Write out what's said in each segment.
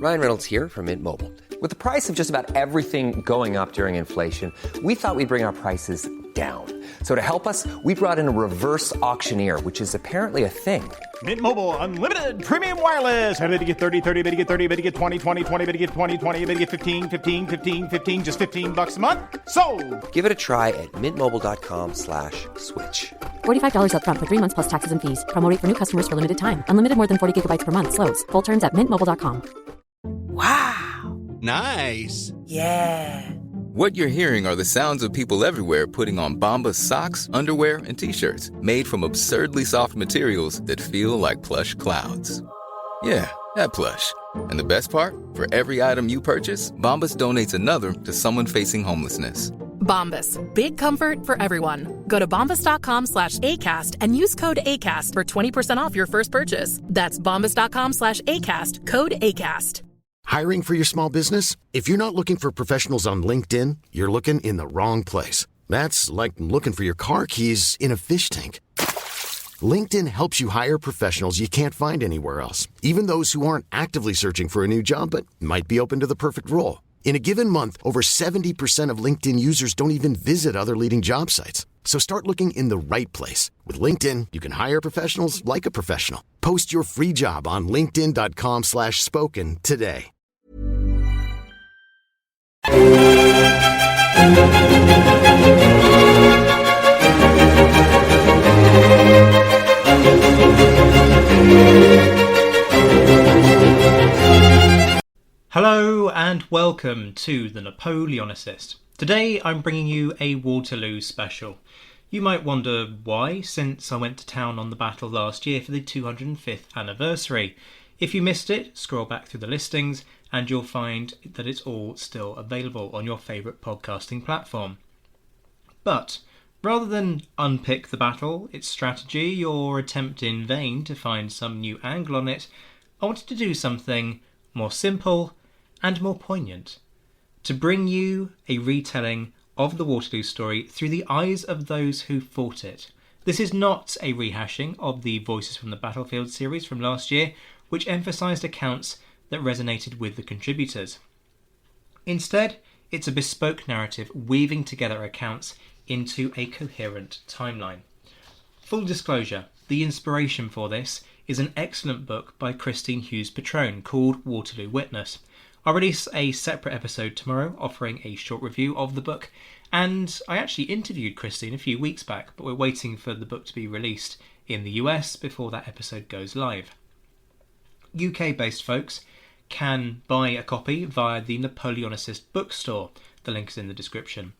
Ryan Reynolds here from Mint Mobile. With the price of just about everything going up during inflation, we thought we'd bring our prices down. So to help us, we brought in a reverse auctioneer, which is apparently a thing. Mint Mobile Unlimited Premium Wireless. How to get 30, 30, bit to get 30, bit to get 20, 20, 20, bit to get 20, 20, bit to get 15, 15, 15, 15, just $15 a month? Sold! Give it a try at mintmobile.com/switch. $45 up front for 3 months plus taxes and fees. Promo rate for new customers for limited time. Unlimited more than 40 gigabytes per month. Slows full terms at mintmobile.com. Wow. Nice. Yeah. What you're hearing are the sounds of people everywhere putting on Bombas socks, underwear, and T-shirts made from absurdly soft materials that feel like plush clouds. Yeah, that plush. And the best part? For every item you purchase, Bombas donates another to someone facing homelessness. Bombas. Big comfort for everyone. Go to bombas.com/ACAST and use code ACAST for 20% off your first purchase. That's bombas.com/ACAST. Code ACAST. Hiring for your small business? If you're not looking for professionals on LinkedIn, you're looking in the wrong place. That's like looking for your car keys in a fish tank. LinkedIn helps you hire professionals you can't find anywhere else, even those who aren't actively searching for a new job but might be open to the perfect role. In a given month, over 70% of LinkedIn users don't even visit other leading job sites. So start looking in the right place. With LinkedIn, you can hire professionals like a professional. Post your free job on linkedin.com/spoken today. Hello and welcome to The Napoleonicist. Today I'm bringing you a Waterloo special. You might wonder why, since I went to town on the battle last year for the 205th anniversary. If you missed it, scroll back through the listings and you'll find that it's all still available on your favourite podcasting platform. But rather than unpick the battle, its strategy, or attempt in vain to find some new angle on it, I wanted to do something more simple and more poignant, to bring you a retelling of the Waterloo story through the eyes of those who fought it. This is not a rehashing of the Voices from the Battlefield series from last year, which emphasised accounts that resonated with the contributors. Instead, it's a bespoke narrative weaving together accounts into a coherent timeline. Full disclosure, the inspiration for this is an excellent book by Christine Hughes-Petrone called Waterloo Witness. I'll release a separate episode tomorrow offering a short review of the book, and I actually interviewed Christine a few weeks back, but we're waiting for the book to be released in the US before that episode goes live. UK-based folks can buy a copy via the Napoleonicist bookstore. The link is in the description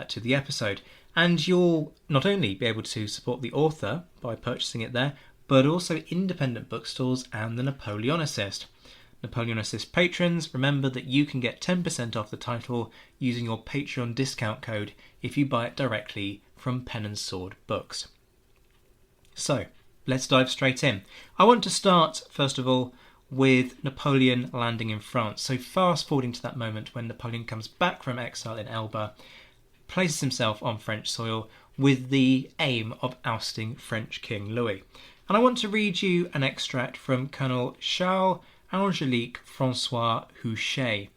to the episode. And you'll not only be able to support the author by purchasing it there, but also independent bookstores and the Napoleonicist. Napoleonicist patrons, remember that you can get 10% off the title using your Patreon discount code if you buy it directly from Pen and Sword Books. So, let's dive straight in. I want to start, first of all, with Napoleon landing in France. So fast forwarding to that moment when Napoleon comes back from exile in Elba, places himself on French soil with the aim of ousting French King Louis. And I want to read you an extract from Colonel Charles Angélique Francois Houchet,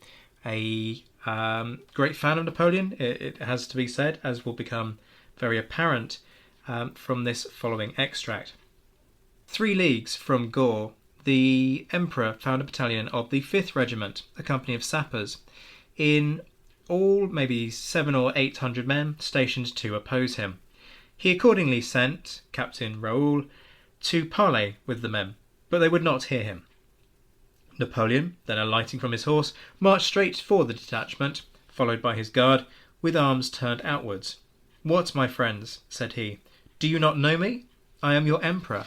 a great fan of Napoleon, it has to be said, as will become very apparent from this following extract. 3 leagues from Gore, the Emperor found a battalion of the 5th Regiment, a company of sappers, in all maybe 700 or 800 men stationed to oppose him. He accordingly sent Captain Raoul to parley with the men, but they would not hear him. Napoleon, then alighting from his horse, marched straight for the detachment, followed by his guard, with arms turned outwards. "What, my friends," said he, "do you not know me? I am your emperor.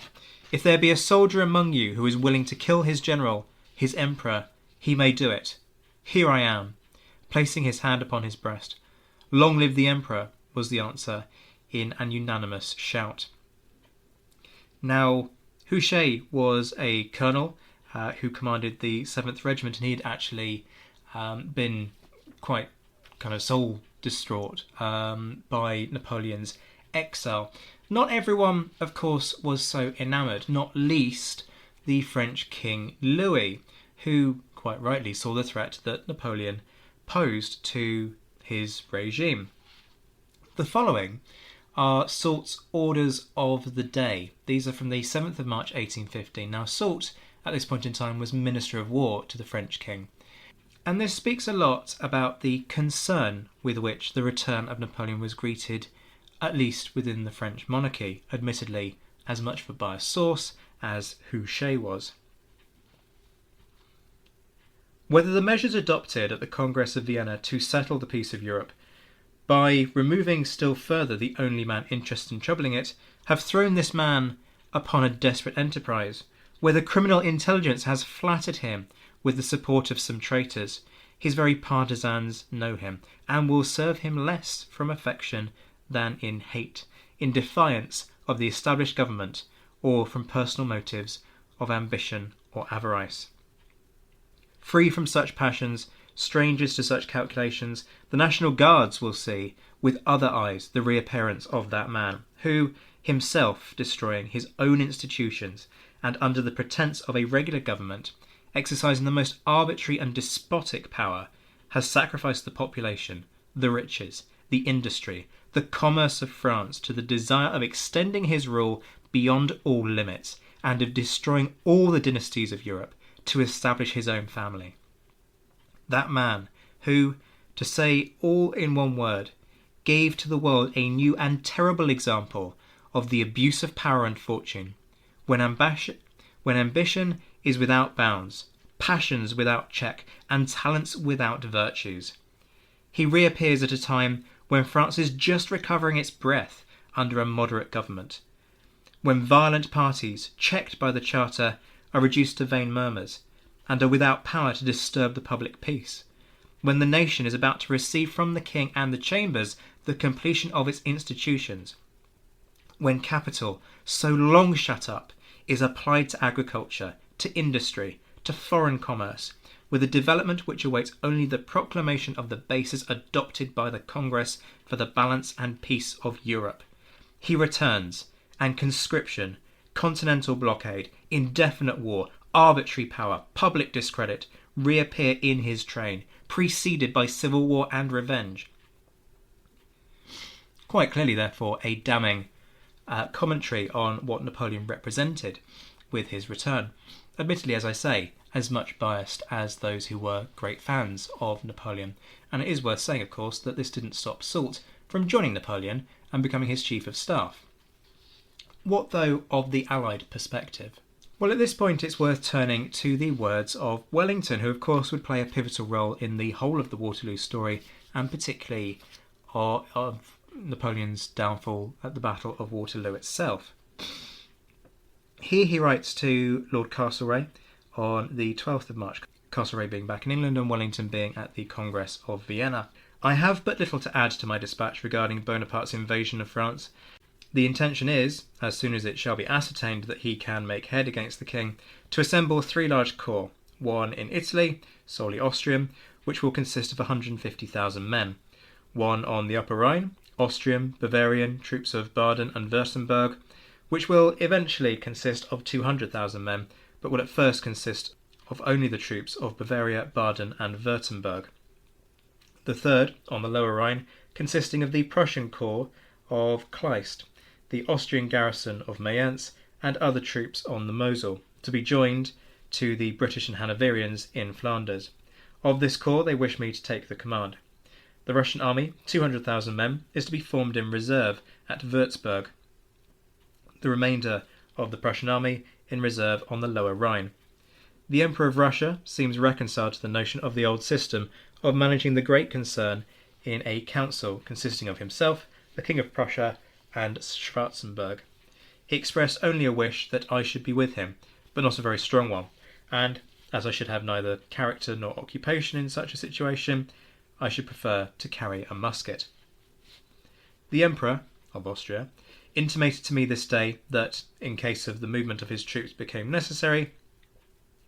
If there be a soldier among you who is willing to kill his general, his emperor, he may do it. Here I am," placing his hand upon his breast. "Long live the emperor," was the answer, in an unanimous shout. Now, Houchet was a colonel who commanded the 7th Regiment, and he had actually been quite kind of soul distraught by Napoleon's exile. Not everyone, of course, was so enamoured, not least the French King Louis, who quite rightly saw the threat that Napoleon posed to his regime. The following are Soult's orders of the day. These are from the 7th of March 1815. Now, Soult, at this point in time, was Minister of War to the French king. And this speaks a lot about the concern with which the return of Napoleon was greeted, at least within the French monarchy, admittedly as much of a biased source as Houchet was. Whether the measures adopted at the Congress of Vienna to settle the peace of Europe, by removing still further the only man interested in troubling it, have thrown this man upon a desperate enterprise, where the criminal intelligence has flattered him with the support of some traitors, his very partisans know him, and will serve him less from affection than in hate, in defiance of the established government, or from personal motives of ambition or avarice. Free from such passions, strangers to such calculations, the National Guards will see with other eyes the reappearance of that man, who, himself destroying his own institutions, and under the pretence of a regular government, exercising the most arbitrary and despotic power, has sacrificed the population, the riches, the industry, the commerce of France to the desire of extending his rule beyond all limits, and of destroying all the dynasties of Europe to establish his own family. That man who, to say all in one word, gave to the world a new and terrible example of the abuse of power and fortune, when ambition is without bounds, passions without check, and talents without virtues. He reappears at a time when France is just recovering its breath under a moderate government, when violent parties, checked by the Charter, are reduced to vain murmurs, and are without power to disturb the public peace, when the nation is about to receive from the King and the Chambers the completion of its institutions, when capital, so long shut up, is applied to agriculture, to industry, to foreign commerce, with a development which awaits only the proclamation of the bases adopted by the Congress for the balance and peace of Europe. He returns, and conscription, continental blockade, indefinite war, arbitrary power, public discredit, reappear in his train, preceded by civil war and revenge. Quite clearly, therefore, a damning commentary on what Napoleon represented with his return. Admittedly, as I say, as much biased as those who were great fans of Napoleon. And it is worth saying, of course, that this didn't stop Soult from joining Napoleon and becoming his chief of staff. What, though, of the Allied perspective? Well, at this point it's worth turning to the words of Wellington, who of course would play a pivotal role in the whole of the Waterloo story, and particularly of Napoleon's downfall at the Battle of Waterloo itself. Here he writes to Lord Castlereagh on the 12th of March, Castlereagh being back in England and Wellington being at the Congress of Vienna. I have but little to add to my dispatch regarding Bonaparte's invasion of France. The intention is, as soon as it shall be ascertained that he can make head against the king, to assemble 3 large corps, one in Italy, solely Austrian, which will consist of 150,000 men, one on the Upper Rhine, Austrian, Bavarian, troops of Baden and Württemberg, which will eventually consist of 200,000 men, but will at first consist of only the troops of Bavaria, Baden and Württemberg. The third, on the Lower Rhine, consisting of the Prussian corps of Kleist, the Austrian garrison of Mayence, and other troops on the Mosel, to be joined to the British and Hanoverians in Flanders. Of this corps they wish me to take the command. The Russian army, 200,000 men, is to be formed in reserve at Würzburg. The remainder of the Prussian army in reserve on the Lower Rhine. The Emperor of Russia seems reconciled to the notion of the old system of managing the great concern in a council consisting of himself, the King of Prussia, and Schwarzenberg. He expressed only a wish that I should be with him, but not a very strong one, and, as I should have neither character nor occupation in such a situation, I should prefer to carry a musket. The Emperor of Austria intimated to me this day that, in case of the movement of his troops became necessary,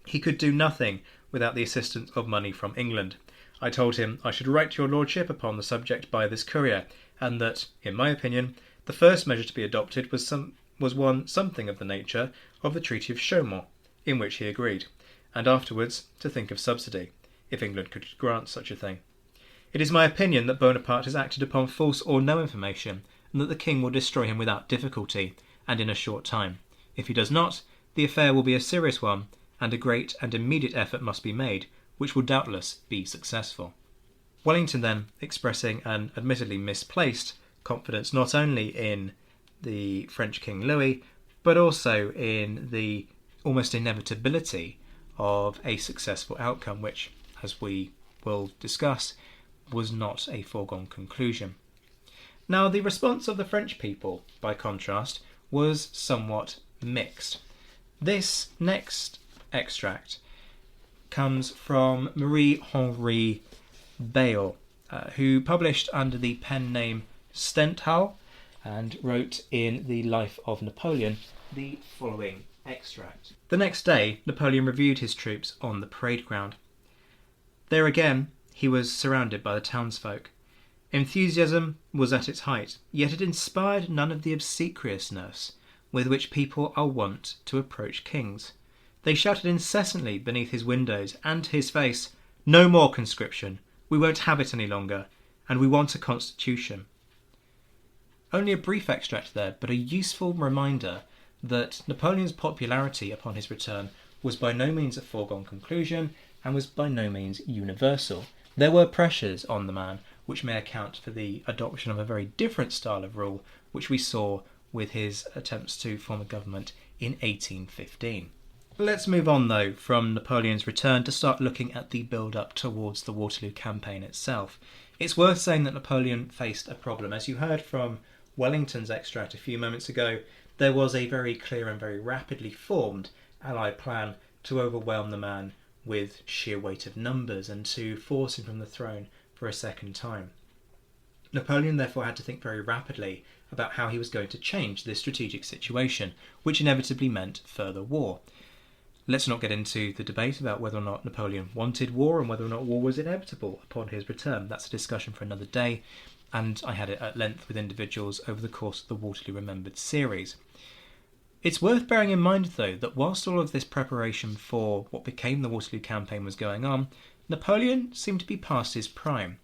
he could do nothing without the assistance of money from England. I told him I should write to your lordship upon the subject by this courier, and that, in my opinion, the first measure to be adopted was one something of the nature of the Treaty of Chaumont, in which he agreed, and afterwards to think of subsidy, if England could grant such a thing. It is my opinion that Bonaparte has acted upon false or no information, and that the king will destroy him without difficulty, and in a short time. If he does not, the affair will be a serious one, and a great and immediate effort must be made, which will doubtless be successful. Wellington then, expressing an admittedly misplaced confidence not only in the French King Louis, but also in the almost inevitability of a successful outcome, which, as we will discuss, was not a foregone conclusion. Now, the response of the French people, by contrast, was somewhat mixed. This next extract comes from Marie-Henri Bayle, who published under the pen name Stendhal and wrote in The Life of Napoleon the following extract. The next day, Napoleon reviewed his troops on the parade ground. There again, he was surrounded by the townsfolk. Enthusiasm was at its height, yet it inspired none of the obsequiousness with which people are wont to approach kings. They shouted incessantly beneath his windows and to his face, "No more conscription. We won't have it any longer, and we want a constitution." Only a brief extract there, but a useful reminder that Napoleon's popularity upon his return was by no means a foregone conclusion and was by no means universal. There were pressures on the man which may account for the adoption of a very different style of rule which we saw with his attempts to form a government in 1815. Let's move on though from Napoleon's return to start looking at the build-up towards the Waterloo campaign itself. It's worth saying that Napoleon faced a problem. As you heard from Wellington's extract a few moments ago, there was a very clear and very rapidly formed Allied plan to overwhelm the man with sheer weight of numbers and to force him from the throne for a second time. Napoleon therefore had to think very rapidly about how he was going to change this strategic situation, which inevitably meant further war. Let's not get into the debate about whether or not Napoleon wanted war and whether or not war was inevitable upon his return. That's a discussion for another day, and I had it at length with individuals over the course of the Waterloo Remembered series. It's worth bearing in mind, though, that whilst all of this preparation for what became the Waterloo campaign was going on, Napoleon seemed to be past his prime.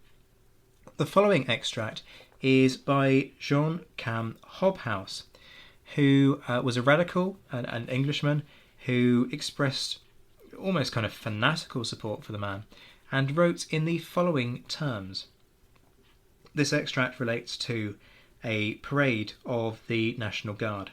The following extract is by Jean Cam Hobhouse, who was a radical, an Englishman, who expressed almost kind of fanatical support for the man, and wrote in the following terms. This extract relates to a parade of the National Guard.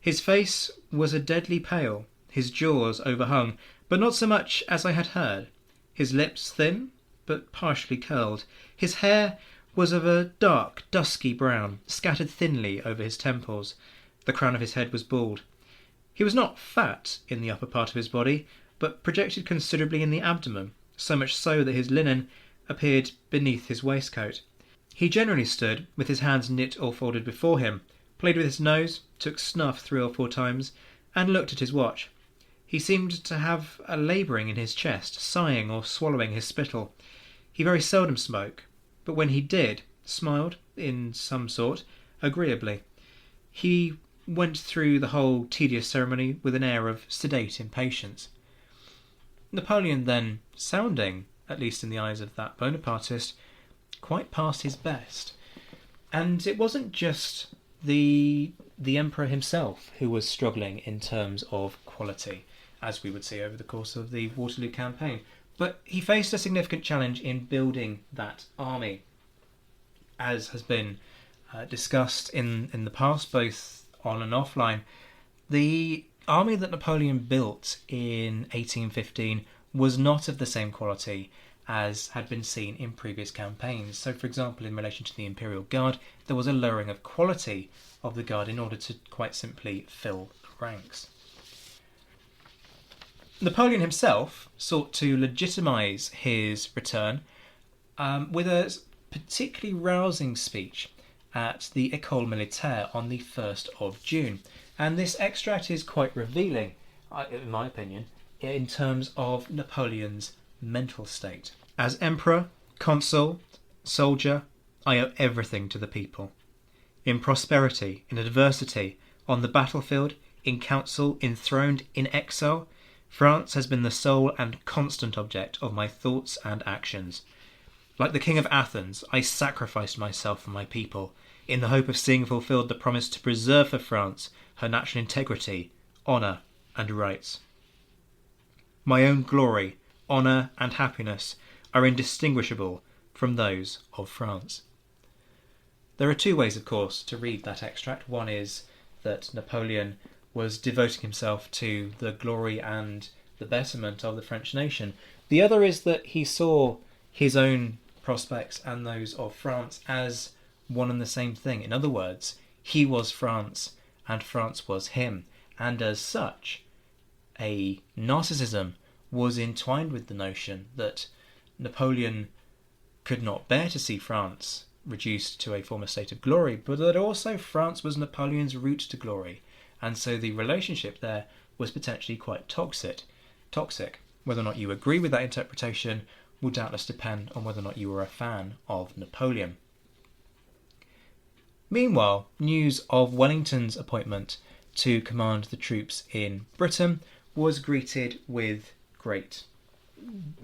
His face was a deadly pale, his jaws overhung, but not so much as I had heard, his lips thin, but partially curled. His hair was of a dark, dusky brown, scattered thinly over his temples. The crown of his head was bald. He was not fat in the upper part of his body, but projected considerably in the abdomen, so much so that his linen appeared beneath his waistcoat. He generally stood, with his hands knit or folded before him, played with his nose, took snuff 3 or 4 times, and looked at his watch. He seemed to have a labouring in his chest, sighing or swallowing his spittle. He very seldom spoke, but when he did, smiled, in some sort, agreeably. He went through the whole tedious ceremony with an air of sedate impatience. Napoleon then, sounding, at least in the eyes of that Bonapartist, quite past his best. And it wasn't just the emperor himself who was struggling in terms of quality, as we would see over the course of the Waterloo campaign, but he faced a significant challenge in building that army. As has been discussed in the past, both on and offline, the army that Napoleon built in 1815 was not of the same quality as had been seen in previous campaigns. So, for example, in relation to the Imperial Guard, there was a lowering of quality of the Guard in order to quite simply fill the ranks. Napoleon himself sought to legitimise his return with a particularly rousing speech at the École Militaire on the 1st of June. And this extract is quite revealing, in my opinion, in terms of Napoleon's mental state. As emperor, consul, soldier, I owe everything to the people. In prosperity, in adversity, on the battlefield, in council, enthroned, in exile, France has been the sole and constant object of my thoughts and actions. Like the king of Athens, I sacrificed myself for my people, in the hope of seeing fulfilled the promise to preserve for France her national integrity, honour, and rights. My own glory, honour, and happiness are indistinguishable from those of France. There are two ways, of course, to read that extract. One is that Napoleon was devoting himself to the glory and the betterment of the French nation. The other is that he saw his own prospects and those of France as one and the same thing. In other words, he was France and France was him. And as such, a narcissism was entwined with the notion that Napoleon could not bear to see France reduced to a former state of glory, but that also France was Napoleon's route to glory. And so the relationship there was potentially quite toxic. Whether or not you agree with that interpretation will doubtless depend on whether or not you were a fan of Napoleon. Meanwhile, news of Wellington's appointment to command the troops in Britain was greeted with great,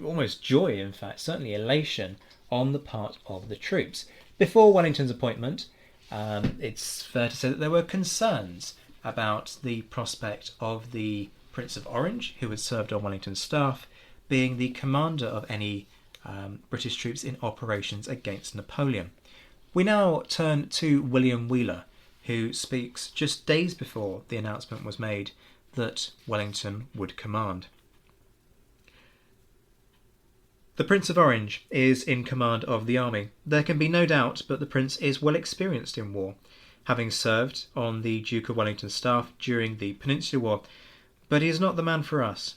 almost joy, in fact, certainly elation on the part of the troops. Before Wellington's appointment, it's fair to say that there were concerns about the prospect of the Prince of Orange, who had served on Wellington's staff, being the commander of any British troops in operations against Napoleon. We now turn to William Wheeler, who speaks just days before the announcement was made that Wellington would command. The Prince of Orange is in command of the army. There can be no doubt but the Prince is well experienced in war, having served on the Duke of Wellington's staff during the Peninsular War, but he is not the man for us.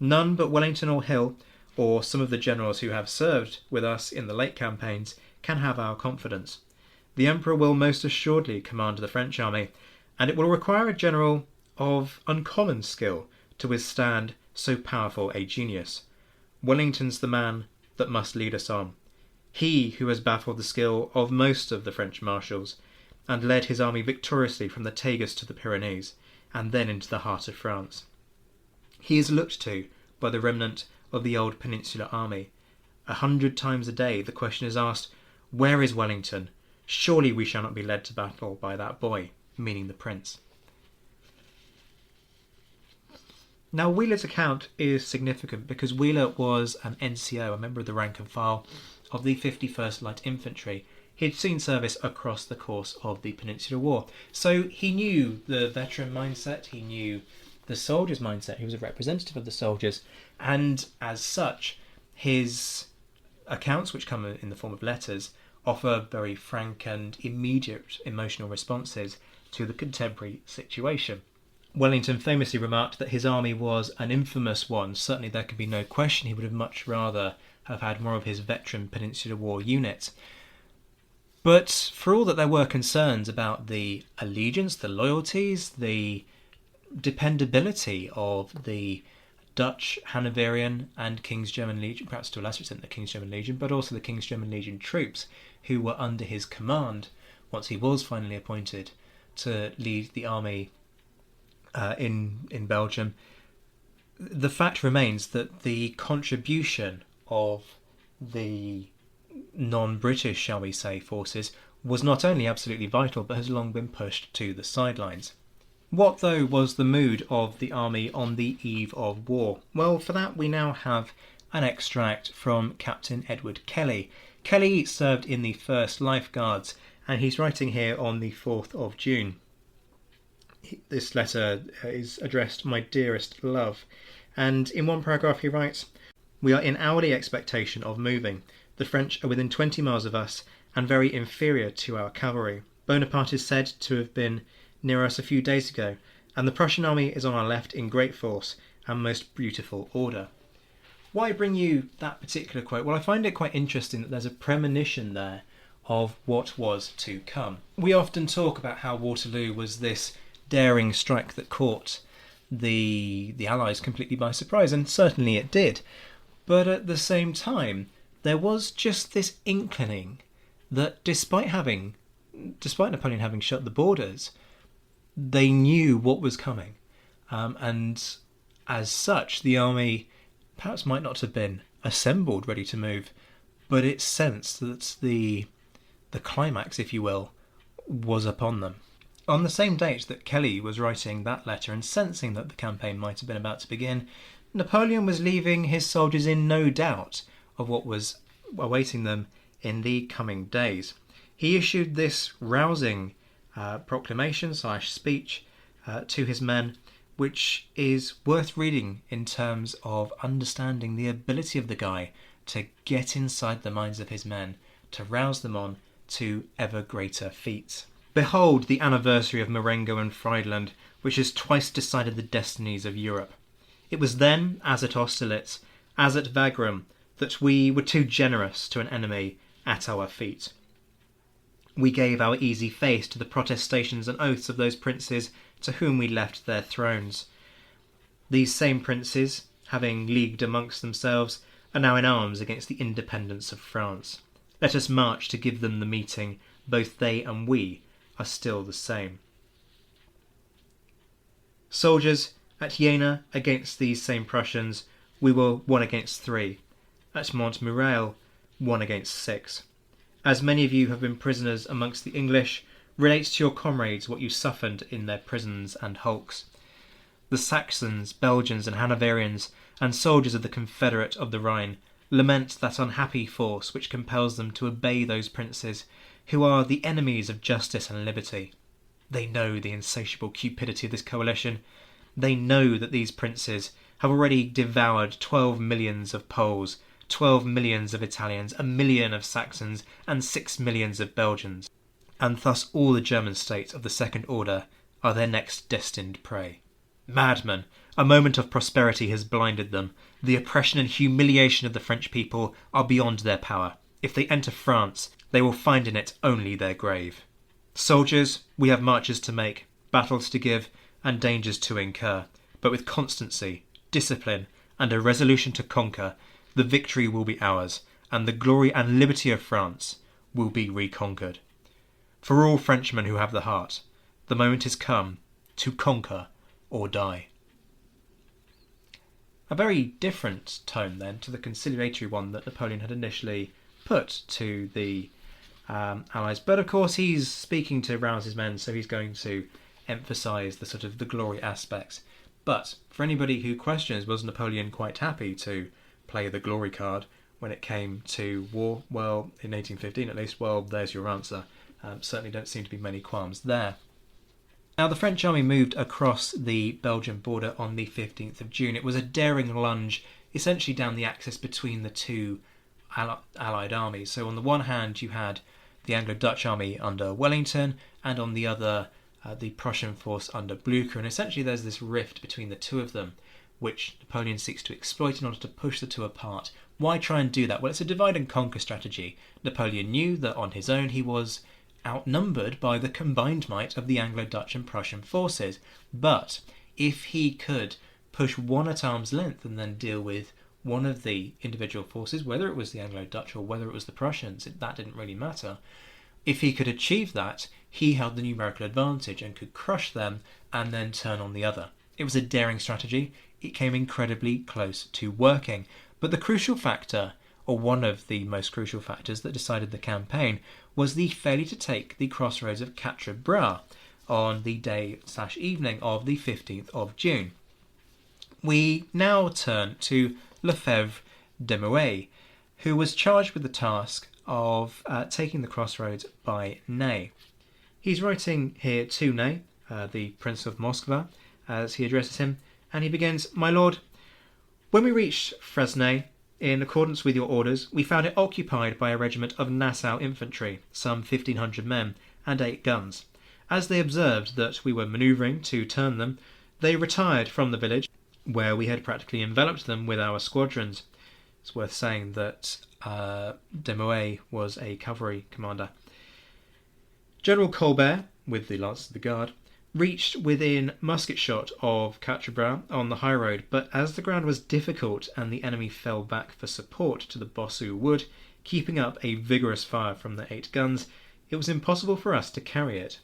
None but Wellington or Hill, or some of the generals who have served with us in the late campaigns, can have our confidence. The Emperor will most assuredly command the French army, and it will require a general of uncommon skill to withstand so powerful a genius. Wellington's the man that must lead us on. He who has baffled the skill of most of the French marshals, and led his army victoriously from the Tagus to the Pyrenees, and then into the heart of France. He is looked to by the remnant of the old Peninsular army. 100 times a day the question is asked, "Where is Wellington? Surely we shall not be led to battle by that boy," meaning the Prince. Now, Wheeler's account is significant because Wheeler was an NCO, a member of the rank and file of the 51st Light Infantry. He'd seen service across the course of the Peninsular War, so he knew the veteran mindset, he knew the soldier's mindset, he was a representative of the soldiers, and as such, his accounts, which come in the form of letters, offer very frank and immediate emotional responses to the contemporary situation. Wellington famously remarked that his army was an infamous one. Certainly there can be no question he would have much rather have had more of his veteran Peninsular War units. But for all that there were concerns about the allegiance, the loyalties, the dependability of the Dutch, Hanoverian and King's German Legion, perhaps to a lesser extent the King's German Legion, but also the King's German Legion troops who were under his command once he was finally appointed to lead the army in Belgium, the fact remains that the contribution of the non-British, shall we say, forces was not only absolutely vital but has long been pushed to the sidelines. What, though, was the mood of the army on the eve of war? Well, for that we now have an extract from Captain Edward Kelly. Kelly served in the 1st Life Guards, and he's writing here on the 4th of June. This letter is addressed, "My dearest love," and in one paragraph he writes, "We are in hourly expectation of moving. The French are within 20 miles of us and very inferior to our cavalry. Bonaparte is said to have been near us a few days ago, and the Prussian army is on our left in great force and most beautiful order." Why bring you that particular quote? Well, I find it quite interesting that there's a premonition there of what was to come. We often talk about how Waterloo was this daring strike that caught the Allies completely by surprise, and certainly it did. But at the same time, there was just this inkling that despite Napoleon having shut the borders, they knew what was coming, and as such, the army perhaps might not have been assembled ready to move, but it sensed that the climax, if you will, was upon them. On the same date that Kelly was writing that letter and sensing that the campaign might have been about to begin, Napoleon was leaving his soldiers in no doubt of what was awaiting them in the coming days. He issued this rousing proclamation/speech to his men, which is worth reading in terms of understanding the ability of the guy to get inside the minds of his men, to rouse them on to ever greater feats. Behold the anniversary of Marengo and Friedland, which has twice decided the destinies of Europe. It was then, as at Austerlitz, as at Wagram, that we were too generous to an enemy at our feet. We gave our easy face to the protestations and oaths of those princes to whom we left their thrones. These same princes, having leagued amongst themselves, are now in arms against the independence of France. Let us march to give them the meeting. Both they and we are still the same. Soldiers, at Jena against these same Prussians, we were 1 against 3. At Montmirail, 1 against 6. As many of you have been prisoners amongst the English, relate to your comrades what you suffered in their prisons and hulks. The Saxons, Belgians and Hanoverians, and soldiers of the Confederate of the Rhine, lament that unhappy force which compels them to obey those princes, who are the enemies of justice and liberty. They know the insatiable cupidity of this coalition. They know that these princes have already devoured 12 millions of Poles, 12 millions of Italians, 1 million of Saxons, and 6 millions of Belgians, and thus all the German states of the second order are their next destined prey. Madmen! A moment of prosperity has blinded them. The oppression and humiliation of the French people are beyond their power. If they enter France, they will find in it only their grave. Soldiers, we have marches to make, battles to give, and dangers to incur, but with constancy, discipline, and a resolution to conquer, the victory will be ours, and the glory and liberty of France will be reconquered. For all Frenchmen who have the heart, the moment is come to conquer or die. A very different tone then to the conciliatory one that Napoleon had initially put to the Allies. But of course he's speaking to rouse his men, so he's going to emphasise the sort of the glory aspects. But for anybody who questions, was Napoleon quite happy to play the glory card when it came to war? Well, in 1815 at least, well, there's your answer. Certainly don't seem to be many qualms there. Now, the French army moved across the Belgian border on the 15th of June. It was a daring lunge, essentially down the axis between the two Allied armies. So on the one hand, you had the Anglo-Dutch army under Wellington, and on the other, the Prussian force under Blucher. And essentially there's this rift between the two of them, which Napoleon seeks to exploit in order to push the two apart. Why try and do that? Well, it's a divide and conquer strategy. Napoleon knew that on his own he was outnumbered by the combined might of the Anglo-Dutch and Prussian forces. But if he could push one at arm's length and then deal with one of the individual forces, whether it was the Anglo-Dutch or whether it was the Prussians, that didn't really matter. If he could achieve that, he held the numerical advantage and could crush them and then turn on the other. It was a daring strategy. It came incredibly close to working. But the crucial factor, or one of the most crucial factors that decided the campaign, was the failure to take the crossroads of Quatre Bras on the day/evening of the 15th of June. We now turn to Lefebvre Desmouets, who was charged with the task of taking the crossroads by Ney. He's writing here to Ney, the Prince of Moskva, as he addresses him, and he begins, "My lord, when we reached Fresnay, in accordance with your orders, we found it occupied by a regiment of Nassau infantry, some 1,500 men, and 8 guns. As they observed that we were manoeuvring to turn them, they retired from the village, where we had practically enveloped them with our squadrons." It's worth saying that Desmouets was a cavalry commander. General Colbert, with the Lancers of the Guard, reached within musket shot of Quatre Bras on the high road, but as the ground was difficult and the enemy fell back for support to the Bossu wood, keeping up a vigorous fire from the 8 guns, it was impossible for us to carry it.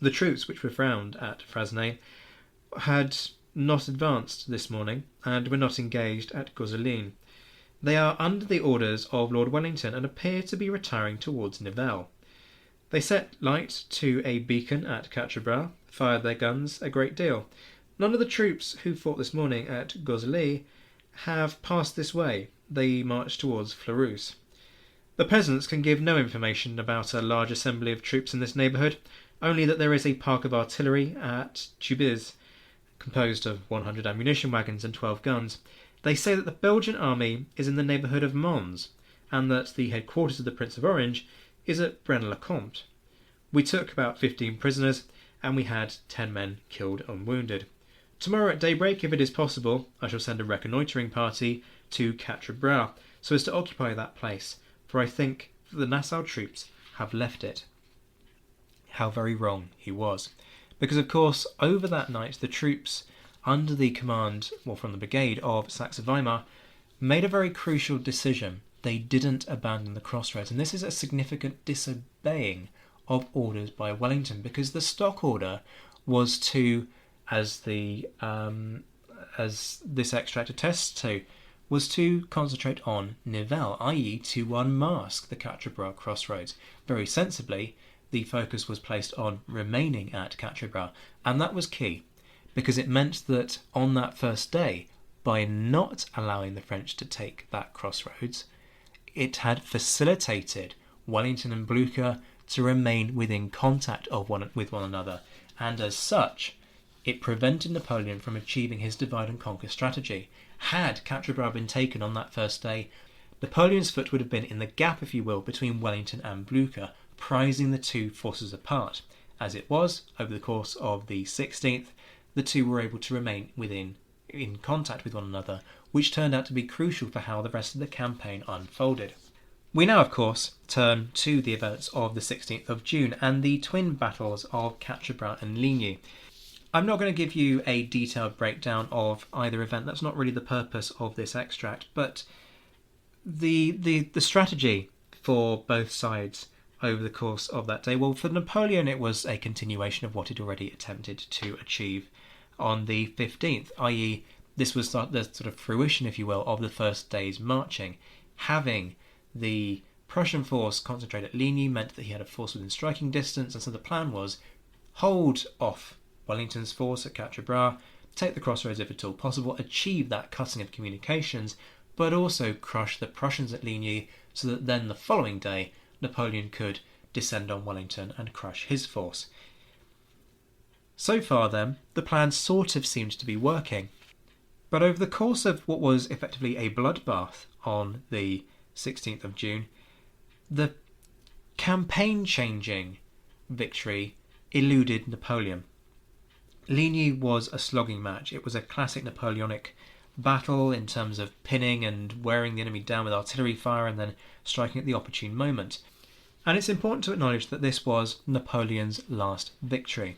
The troops which were found at Frasnay had not advanced this morning and were not engaged at Gozelin. They are under the orders of Lord Wellington and appear to be retiring towards Nivelles. They set light to a beacon at Quatre Bras, fired their guns a great deal. None of the troops who fought this morning at Gozelin have passed this way. They marched towards Fleurus. The peasants can give no information about a large assembly of troops in this neighbourhood, only that there is a park of artillery at Tubize, composed of 100 ammunition wagons and 12 guns. They say that the Belgian army is in the neighbourhood of Mons, and that the headquarters of the Prince of Orange is at Braine-le-Comte. We took about 15 prisoners, and we had 10 men killed and wounded. Tomorrow at daybreak, if it is possible, I shall send a reconnoitring party to Quatre Bras, so as to occupy that place, for I think that the Nassau troops have left it. How very wrong he was. Because, of course, over that night, the troops under the command, from the brigade of Saxe-Weimar, made a very crucial decision. They didn't abandon the crossroads, and this is a significant disobeying of orders by Wellington, because the stock order was to, as this extract attests to, was to concentrate on Nivelles, i.e. to unmask the Quatre Bras crossroads. Very sensibly, the focus was placed on remaining at Quatre Bras, and that was key, because it meant that on that first day, by not allowing the French to take that crossroads, it had facilitated Wellington and Blücher to remain within contact with one another, and as such, it prevented Napoleon from achieving his divide and conquer strategy. Had Quatre Bras been taken on that first day, Napoleon's foot would have been in the gap, if you will, between Wellington and Blücher, prizing the two forces apart. As it was, over the course of the 16th, the two were able to remain in contact with one another, which turned out to be crucial for how the rest of the campaign unfolded. We now, of course, turn to the events of the 16th of June and the twin battles of Quatre Bras and Ligny. I'm not going to give you a detailed breakdown of either event. That's not really the purpose of this extract, but the strategy for both sides over the course of that day, well, for Napoleon it was a continuation of what he'd already attempted to achieve on the 15th, i.e. this was the sort of fruition, if you will, of the first day's marching. Having the Prussian force concentrate at Ligny meant that he had a force within striking distance, and so the plan was hold off Wellington's force at Quatre Bras, take the crossroads if at all possible, achieve that cutting of communications, but also crush the Prussians at Ligny, so that then the following day Napoleon could descend on Wellington and crush his force. So far then, the plan sort of seemed to be working. But over the course of what was effectively a bloodbath on the 16th of June, the campaign-changing victory eluded Napoleon. Ligny was a slogging match. It was a classic Napoleonic battle in terms of pinning and wearing the enemy down with artillery fire and then striking at the opportune moment. And it's important to acknowledge that this was Napoleon's last victory.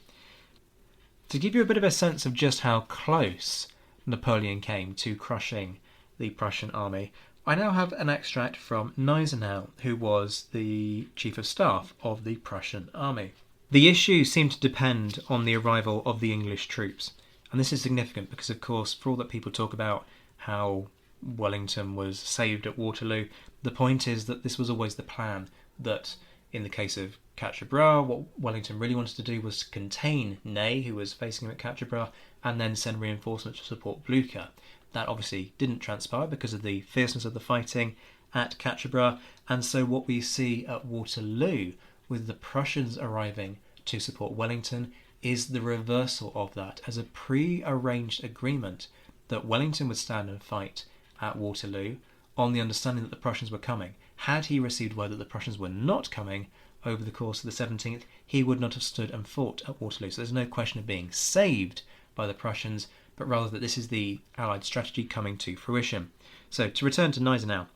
To give you a bit of a sense of just how close Napoleon came to crushing the Prussian army, I now have an extract from Gneisenau, who was the chief of staff of the Prussian army. The issue seemed to depend on the arrival of the English troops. And this is significant because, of course, for all that people talk about how Wellington was saved at Waterloo, the point is that this was always the plan, that in the case of Quatre Bras, what Wellington really wanted to do was to contain Ney, who was facing him at Quatre Bras, and then send reinforcements to support Blücher. That obviously didn't transpire because of the fierceness of the fighting at Quatre Bras, and so what we see at Waterloo, with the Prussians arriving to support Wellington, is the reversal of that, as a pre-arranged agreement that Wellington would stand and fight at Waterloo on the understanding that the Prussians were coming. Had he received word that the Prussians were not coming over the course of the 17th, he would not have stood and fought at Waterloo. So there's no question of being saved by the Prussians, but rather that this is the Allied strategy coming to fruition. So to return to Gneisenau,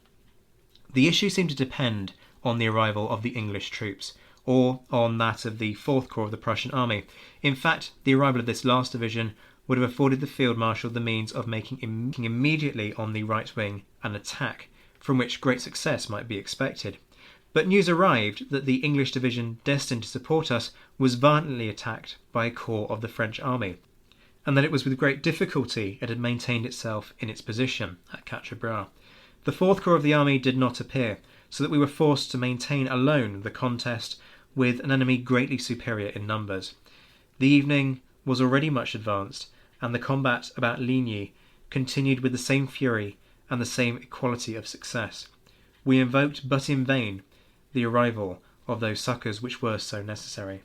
the issue seemed to depend on the arrival of the English troops, or on that of the 4th Corps of the Prussian army. In fact, the arrival of this last division would have afforded the Field Marshal the means of making immediately on the right wing an attack, from which great success might be expected. But news arrived that the English division destined to support us was violently attacked by a corps of the French army, and that it was with great difficulty it had maintained itself in its position at Quatre Bras. The 4th Corps of the army did not appear, so that we were forced to maintain alone the contest with an enemy greatly superior in numbers. The evening was already much advanced, and the combat about Ligny continued with the same fury and the same equality of success. We invoked, but in vain, the arrival of those succours which were so necessary.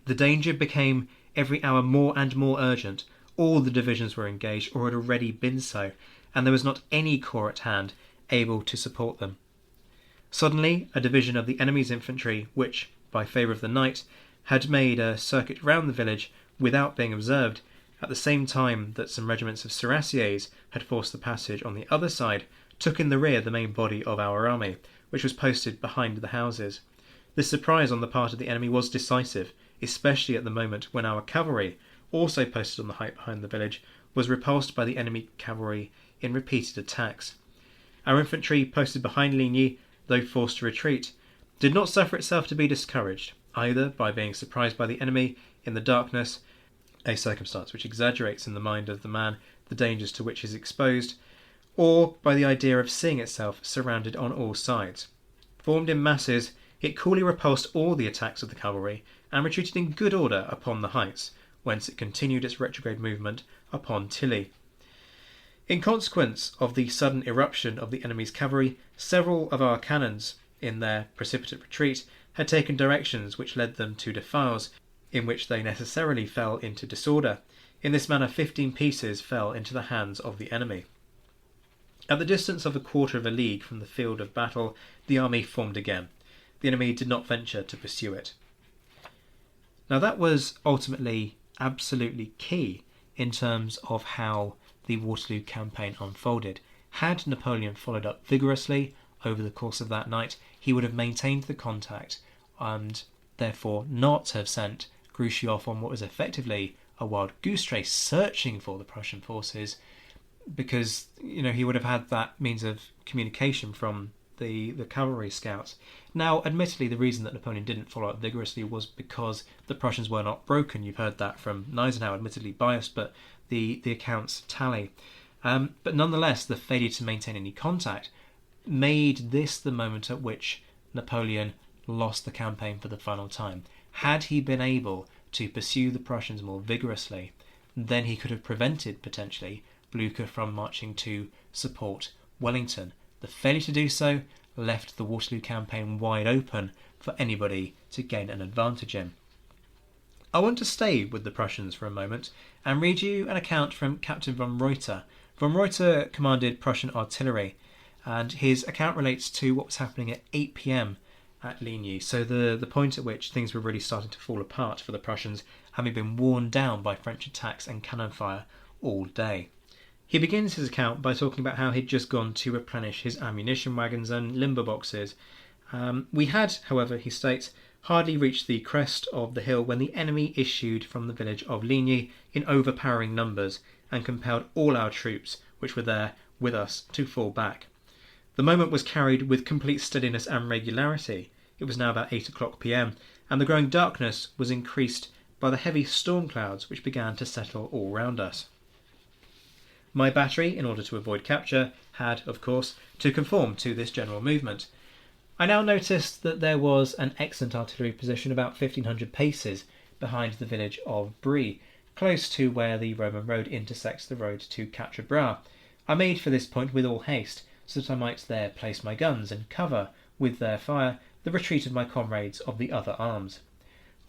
The danger became every hour more and more urgent. All the divisions were engaged, or had already been so, and there was not any corps at hand able to support them. Suddenly, a division of the enemy's infantry, which, by favour of the night, had made a circuit round the village without being observed, at the same time that some regiments of cuirassiers had forced the passage on the other side, took in the rear the main body of our army, which was posted behind the houses. This surprise on the part of the enemy was decisive, especially at the moment when our cavalry, also posted on the height behind the village, was repulsed by the enemy cavalry in repeated attacks. Our infantry, posted behind Ligny, though forced to retreat, did not suffer itself to be discouraged, either by being surprised by the enemy in the darkness, a circumstance which exaggerates in the mind of the man the dangers to which he is exposed, or by the idea of seeing itself surrounded on all sides. Formed in masses, it coolly repulsed all the attacks of the cavalry, and retreated in good order upon the heights, whence it continued its retrograde movement upon Tilly. In consequence of the sudden irruption of the enemy's cavalry, several of our cannons, in their precipitate retreat, had taken directions which led them to defiles, in which they necessarily fell into disorder. In this manner 15 pieces fell into the hands of the enemy. At the distance of a quarter of a league from the field of battle, the army formed again. The enemy did not venture to pursue it. Now that was ultimately absolutely key in terms of how the Waterloo campaign unfolded. Had Napoleon followed up vigorously over the course of that night, he would have maintained the contact and therefore not have sent Grouchy off on what was effectively a wild goose chase searching for the Prussian forces, because he would have had that means of communication from the cavalry scouts. Now, admittedly, the reason that Napoleon didn't follow up vigorously was because the Prussians were not broken. You've heard that from Gneisenau, admittedly biased, but the accounts tally. But nonetheless, the failure to maintain any contact made this the moment at which Napoleon lost the campaign for the final time. Had he been able to pursue the Prussians more vigorously, then he could have prevented, potentially, Blucher from marching to support Wellington. The failure to do so left the Waterloo campaign wide open for anybody to gain an advantage in. I want to stay with the Prussians for a moment and read you an account from Captain von Reuter. Von Reuter commanded Prussian artillery, and his account relates to what was happening at 8 p.m. at Ligny, so the point at which things were really starting to fall apart for the Prussians, having been worn down by French attacks and cannon fire all day. He begins his account by talking about how he'd just gone to replenish his ammunition wagons and limber boxes. We had, however, he states, hardly reached the crest of the hill when the enemy issued from the village of Ligny in overpowering numbers and compelled all our troops, which were there with us, to fall back. The moment was carried with complete steadiness and regularity. It was now about 8 o'clock p.m, and the growing darkness was increased by the heavy storm clouds which began to settle all round us. My battery, in order to avoid capture, had, of course, to conform to this general movement. I now noticed that there was an excellent artillery position about 1,500 paces behind the village of Brie, close to where the Roman road intersects the road to Quatre Bras. I made for this point with all haste, so that I might there place my guns and cover, with their fire, the retreat of my comrades of the other arms.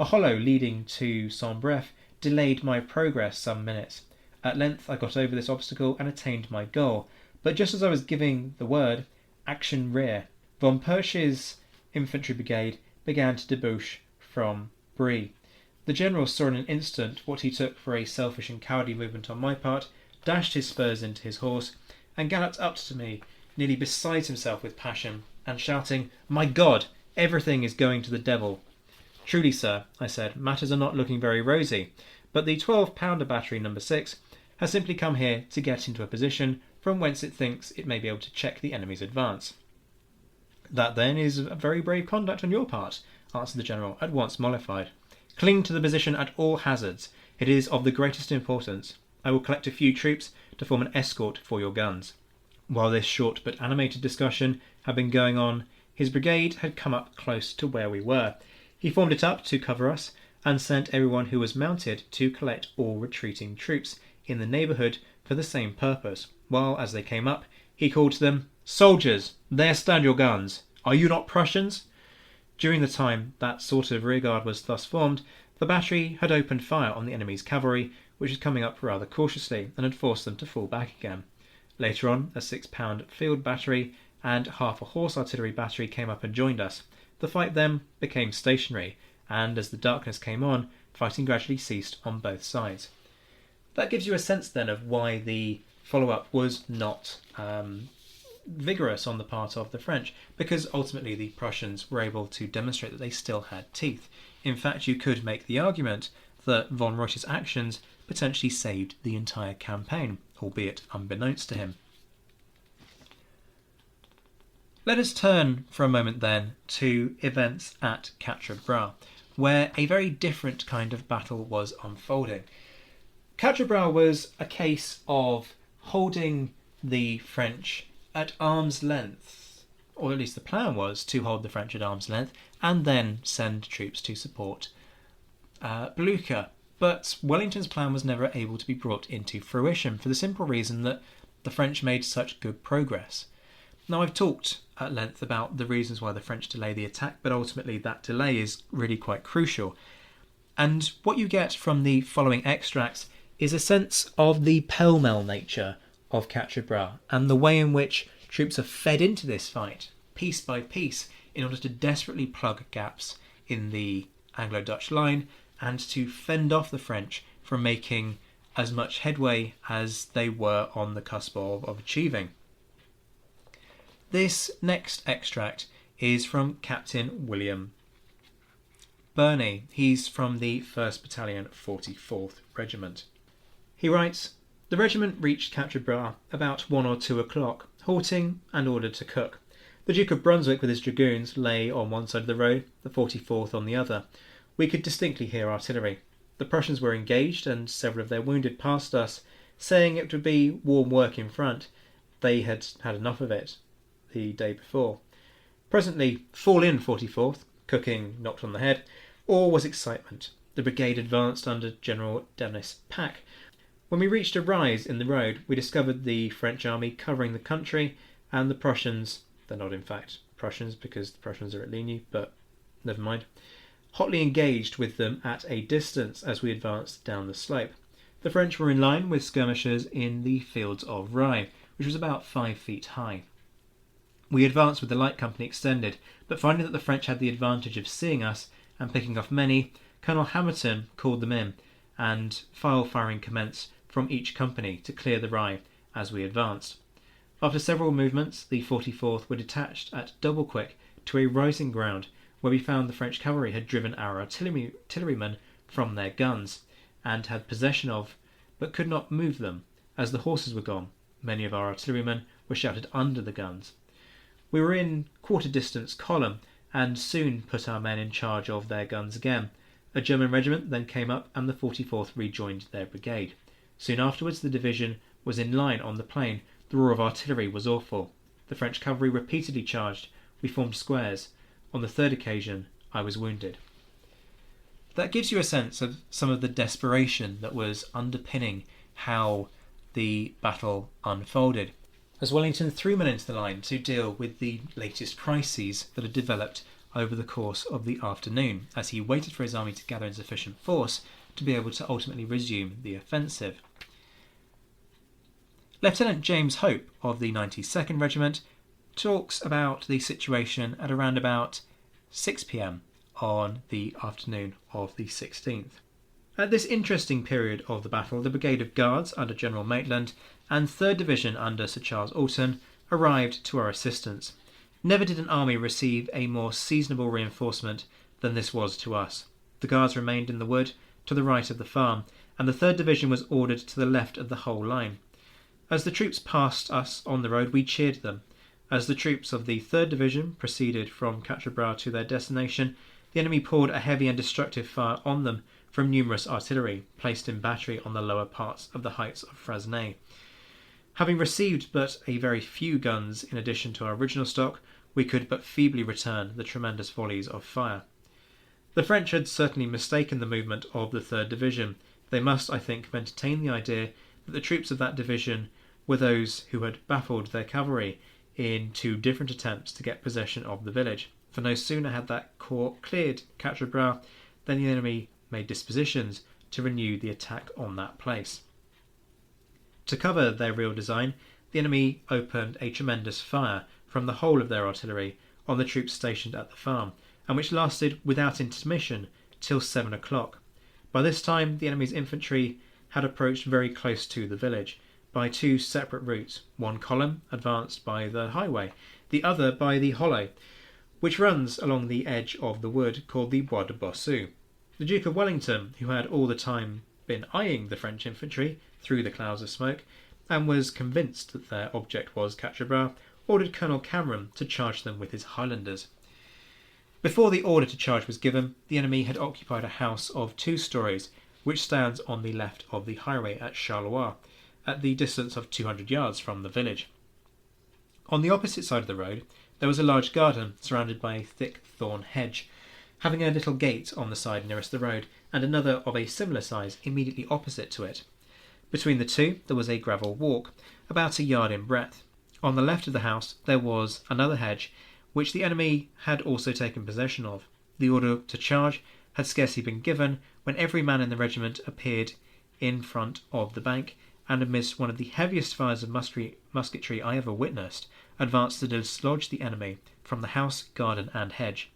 A hollow leading to Saint-Bref delayed my progress some minutes. At length I got over this obstacle and attained my goal, but just as I was giving the word, action rear, von Persch's infantry brigade began to debouch from Brie. The general saw in an instant what he took for a selfish and cowardly movement on my part, dashed his spurs into his horse, and galloped up to me, nearly beside himself with passion, and shouting, "My God, everything is going to the devil." "Truly, sir," I said, "matters are not looking very rosy, but the 12-pounder battery No. 6 has simply come here to get into a position from whence it thinks it may be able to check the enemy's advance." "That, then, is a very brave conduct on your part," answered the general, at once mollified. "Cling to the position at all hazards. It is of the greatest importance. I will collect a few troops to form an escort for your guns." While this short but animated discussion had been going on, his brigade had come up close to where we were. He formed it up to cover us, and sent everyone who was mounted to collect all retreating troops in the neighbourhood for the same purpose, while, as they came up, he called to them, "Soldiers, there stand your guns. Are you not Prussians?" During the time that sort of rearguard was thus formed, the battery had opened fire on the enemy's cavalry, which was coming up rather cautiously, and had forced them to fall back again. Later on, a 6-pound field battery and half a horse artillery battery came up and joined us. The fight then became stationary, and as the darkness came on, fighting gradually ceased on both sides. That gives you a sense then of why the follow-up was not vigorous on the part of the French, because ultimately the Prussians were able to demonstrate that they still had teeth. In fact, you could make the argument that von Reuter's actions potentially saved the entire campaign, albeit unbeknownst to him. Let us turn for a moment then to events at Quatre Bras, where a very different kind of battle was unfolding. Quatre Bras was a case of holding the French at arm's length, or at least the plan was to hold the French at arm's length and then send troops to support Blucher. But Wellington's plan was never able to be brought into fruition for the simple reason that the French made such good progress. Now, I've talked at length about the reasons why the French delay the attack, but ultimately that delay is really quite crucial. And what you get from the following extracts is a sense of the pell-mell nature of Quatre Bras and the way in which troops are fed into this fight, piece by piece, in order to desperately plug gaps in the Anglo-Dutch line and to fend off the French from making as much headway as they were on the cusp of achieving. This next extract is from Captain William Burney. He's from the 1st Battalion, 44th Regiment. He writes, "The regiment reached Quatre Bras about 1 or 2 o'clock, halting and ordered to cook. The Duke of Brunswick with his dragoons lay on one side of the road, the 44th on the other. We could distinctly hear artillery. The Prussians were engaged, and several of their wounded passed us, saying it would be warm work in front. They had had enough of it the day before. Presently, fall in 44th, cooking knocked on the head. All was excitement. The brigade advanced under General Denis Pack. When we reached a rise in the road, we discovered the French army covering the country, and the Prussians, they're not in fact Prussians because the Prussians are at Ligny, but never mind, hotly engaged with them at a distance as we advanced down the slope. The French were in line with skirmishers in the fields of rye, which was about 5 feet high. We advanced with the light company extended, but finding that the French had the advantage of seeing us and picking off many, Colonel Hamilton called them in, and file firing commenced from each company to clear the rye as we advanced. After several movements, the 44th were detached at double quick to a rising ground, where we found the French cavalry had driven our artillerymen from their guns, and had possession of, but could not move them, as the horses were gone. Many of our artillerymen were shouted under the guns. We were in quarter-distance column, and soon put our men in charge of their guns again. A German regiment then came up, and the 44th rejoined their brigade. Soon afterwards the division was in line on the plain. The roar of artillery was awful. The French cavalry repeatedly charged. We formed squares. On the third occasion, I was wounded." That gives you a sense of some of the desperation that was underpinning how the battle unfolded, as Wellington threw men into the line to deal with the latest crises that had developed over the course of the afternoon, as he waited for his army to gather in sufficient force to be able to ultimately resume the offensive. Lieutenant James Hope of the 92nd Regiment talks about the situation at around about 6 p.m. on the afternoon of the 16th. At this interesting period of the battle, the Brigade of Guards under General Maitland and 3rd Division under Sir Charles Alton arrived to our assistance. Never did an army receive a more seasonable reinforcement than this was to us. The Guards remained in the wood to the right of the farm, and the 3rd Division was ordered to the left of the whole line. As the troops passed us on the road, we cheered them. As the troops of the 3rd Division proceeded from Quatre Bras to their destination, the enemy poured a heavy and destructive fire on them from numerous artillery placed in battery on the lower parts of the heights of Frasnay. Having received but a very few guns in addition to our original stock, we could but feebly return the tremendous volleys of fire. The French had certainly mistaken the movement of the 3rd Division. They must, I think, have entertained the idea that the troops of that division were those who had baffled their cavalry in 2 different attempts to get possession of the village, for no sooner had that corps cleared Quatre Bras than the enemy made dispositions to renew the attack on that place. To cover their real design, the enemy opened a tremendous fire from the whole of their artillery on the troops stationed at the farm, and which lasted without intermission till 7 o'clock. By this time the enemy's infantry had approached very close to the village by 2 separate routes. One column advanced by the highway, the other by the hollow, which runs along the edge of the wood called the Bois de Bossu. The Duke of Wellington, who had all the time been eyeing the French infantry through the clouds of smoke, and was convinced that their object was Quatre Bras, ordered Colonel Cameron to charge them with his Highlanders. Before the order to charge was given, the enemy had occupied a house of 2 stories, which stands on the left of the highway at Charleroi, at the distance of 200 yards from the village. On the opposite side of the road, there was a large garden surrounded by a thick thorn hedge, having a little gate on the side nearest the road, and another of a similar size immediately opposite to it. Between the two there was a gravel walk, about a yard in breadth. On the left of the house there was another hedge, which the enemy had also taken possession of. The order to charge had scarcely been given when every man in the regiment appeared in front of the bank, and amidst one of the heaviest fires of musketry I ever witnessed, advanced to dislodge the enemy from the house, garden, and hedge.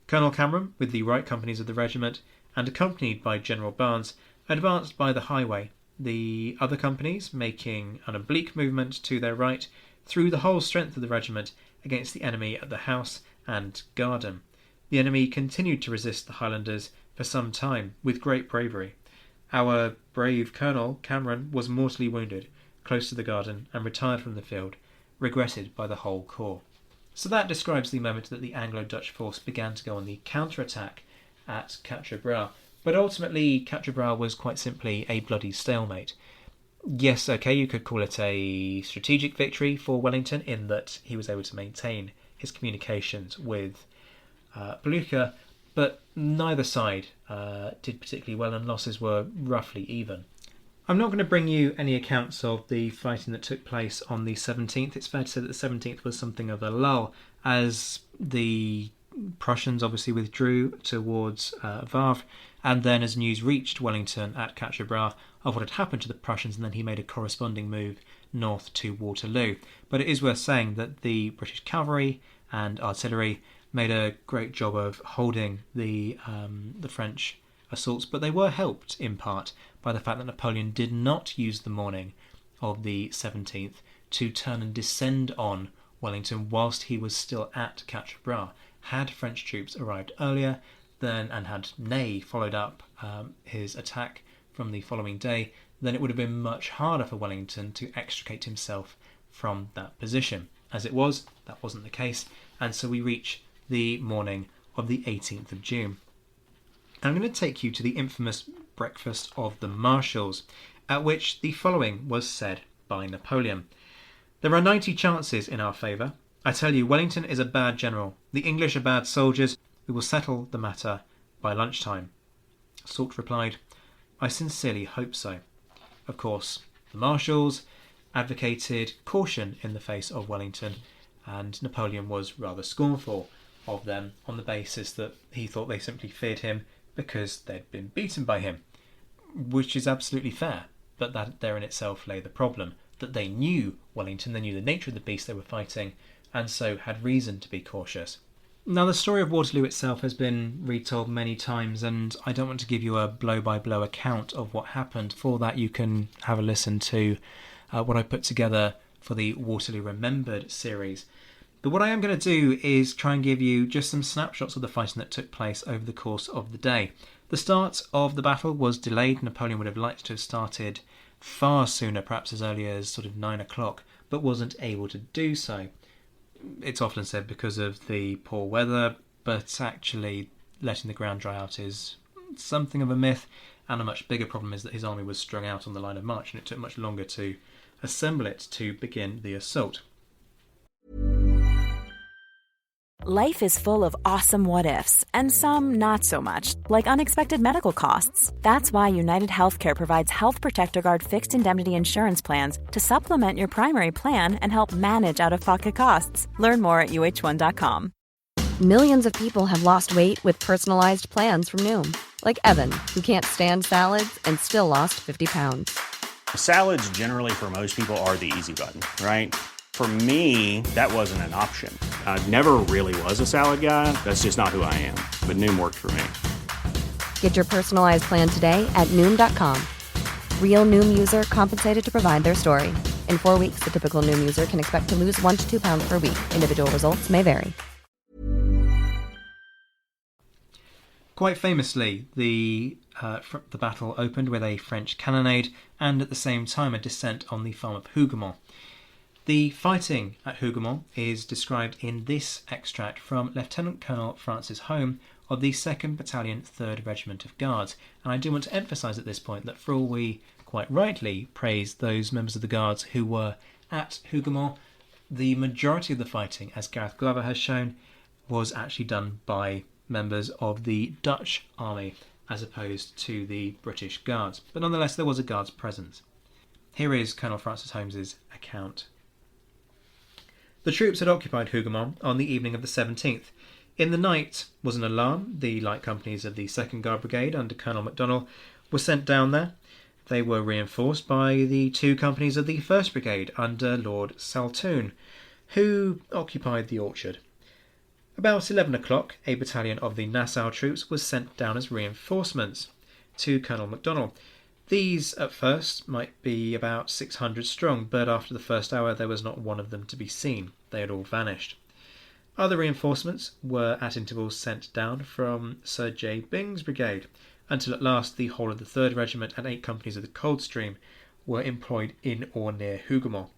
Colonel Cameron, with the right companies of the regiment, and accompanied by General Barnes, advanced by the highway, the other companies making an oblique movement to their right, threw the whole strength of the regiment against the enemy at the house and garden. The enemy continued to resist the Highlanders for some time with great bravery. Our brave Colonel Cameron was mortally wounded close to the garden and retired from the field, regretted by the whole corps. So that describes the moment that the Anglo-Dutch force began to go on the counter-attack at Quatre Bras. But ultimately, Quatre Bras was quite simply a bloody stalemate. Yes, okay, you could call it a strategic victory for Wellington in that he was able to maintain his communications with Blucher, but neither side did particularly well, and losses were roughly even. I'm not going to bring you any accounts of the fighting that took place on the 17th. It's fair to say that the 17th was something of a lull, as the Prussians obviously withdrew towards Wavre, and then as news reached Wellington at Quatre Bras of what had happened to the Prussians, and then he made a corresponding move north to Waterloo. But it is worth saying that the British cavalry and artillery made a great job of holding the French assaults, but they were helped in part by the fact that Napoleon did not use the morning of the 17th to turn and descend on Wellington whilst he was still at Quatre Bras. Had French troops arrived earlier and had Ney followed up his attack from the following day, then it would have been much harder for Wellington to extricate himself from that position. As it was, that wasn't the case, and so we reach the morning of the 18th of June. And I'm going to take you to the infamous breakfast of the marshals, at which the following was said by Napoleon. There are 90 chances in our favour. I tell you, Wellington is a bad general. The English are bad soldiers. We will settle the matter by lunchtime. Soult replied, I sincerely hope so. Of course, the marshals advocated caution in the face of Wellington, and Napoleon was rather scornful of them on the basis that he thought they simply feared him because they'd been beaten by him, which is absolutely fair, but that there in itself lay the problem, that they knew Wellington, they knew the nature of the beast they were fighting, and so had reason to be cautious. Now, the story of Waterloo itself has been retold many times, and I don't want to give you a blow-by-blow account of what happened. For that, you can have a listen to what I put together for the Waterloo Remembered series. But what I am going to do is try and give you just some snapshots of the fighting that took place over the course of the day. The start of the battle was delayed. Napoleon would have liked to have started far sooner, perhaps as early as sort of 9 o'clock, but wasn't able to do so. It's often said because of the poor weather, but actually letting the ground dry out is something of a myth, and a much bigger problem is that his army was strung out on the line of march, and it took much longer to assemble it to begin the assault. Life is full of awesome what-ifs, and some not so much, like unexpected medical costs. That's why United Healthcare provides Health Protector Guard fixed indemnity insurance plans to supplement your primary plan and help manage out-of-pocket costs. Learn more at uh1.com. Millions of people have lost weight with personalized plans from Noom. Like Evan, who can't stand salads and still lost 50 pounds. Salads generally for most people are the easy button, right? For me, that wasn't an option. I never really was a salad guy. That's just not who I am. But Noom worked for me. Get your personalized plan today at Noom.com. Real Noom user compensated to provide their story. In 4 weeks, the typical Noom user can expect to lose 1 to 2 pounds per week. Individual results may vary. Quite famously, the battle opened with a French cannonade and at the same time a descent on the farm of Hougoumont. The fighting at Hougoumont is described in this extract from Lieutenant Colonel Francis Home of the 2nd Battalion 3rd Regiment of Guards. And I do want to emphasise at this point that for all we quite rightly praise those members of the Guards who were at Hougoumont, the majority of the fighting, as Gareth Glover has shown, was actually done by members of the Dutch army as opposed to the British Guards. But nonetheless, there was a Guards presence. Here is Colonel Francis Holmes's account. The troops had occupied Hougoumont on the evening of the 17th. In the night was an alarm. The light companies of the 2nd Guard Brigade under Colonel MacDonell were sent down there. They were reinforced by the 2 companies of the 1st Brigade under Lord Saltoun, who occupied the orchard. About 11 o'clock, a battalion of the Nassau troops was sent down as reinforcements to Colonel MacDonell. These, at first, might be about 600 strong, but after the first hour there was not one of them to be seen. They had all vanished. Other reinforcements were at intervals sent down from Sir J. Byng's brigade, until at last the whole of the 3rd Regiment and 8 companies of the Coldstream were employed in or near Hougoumont.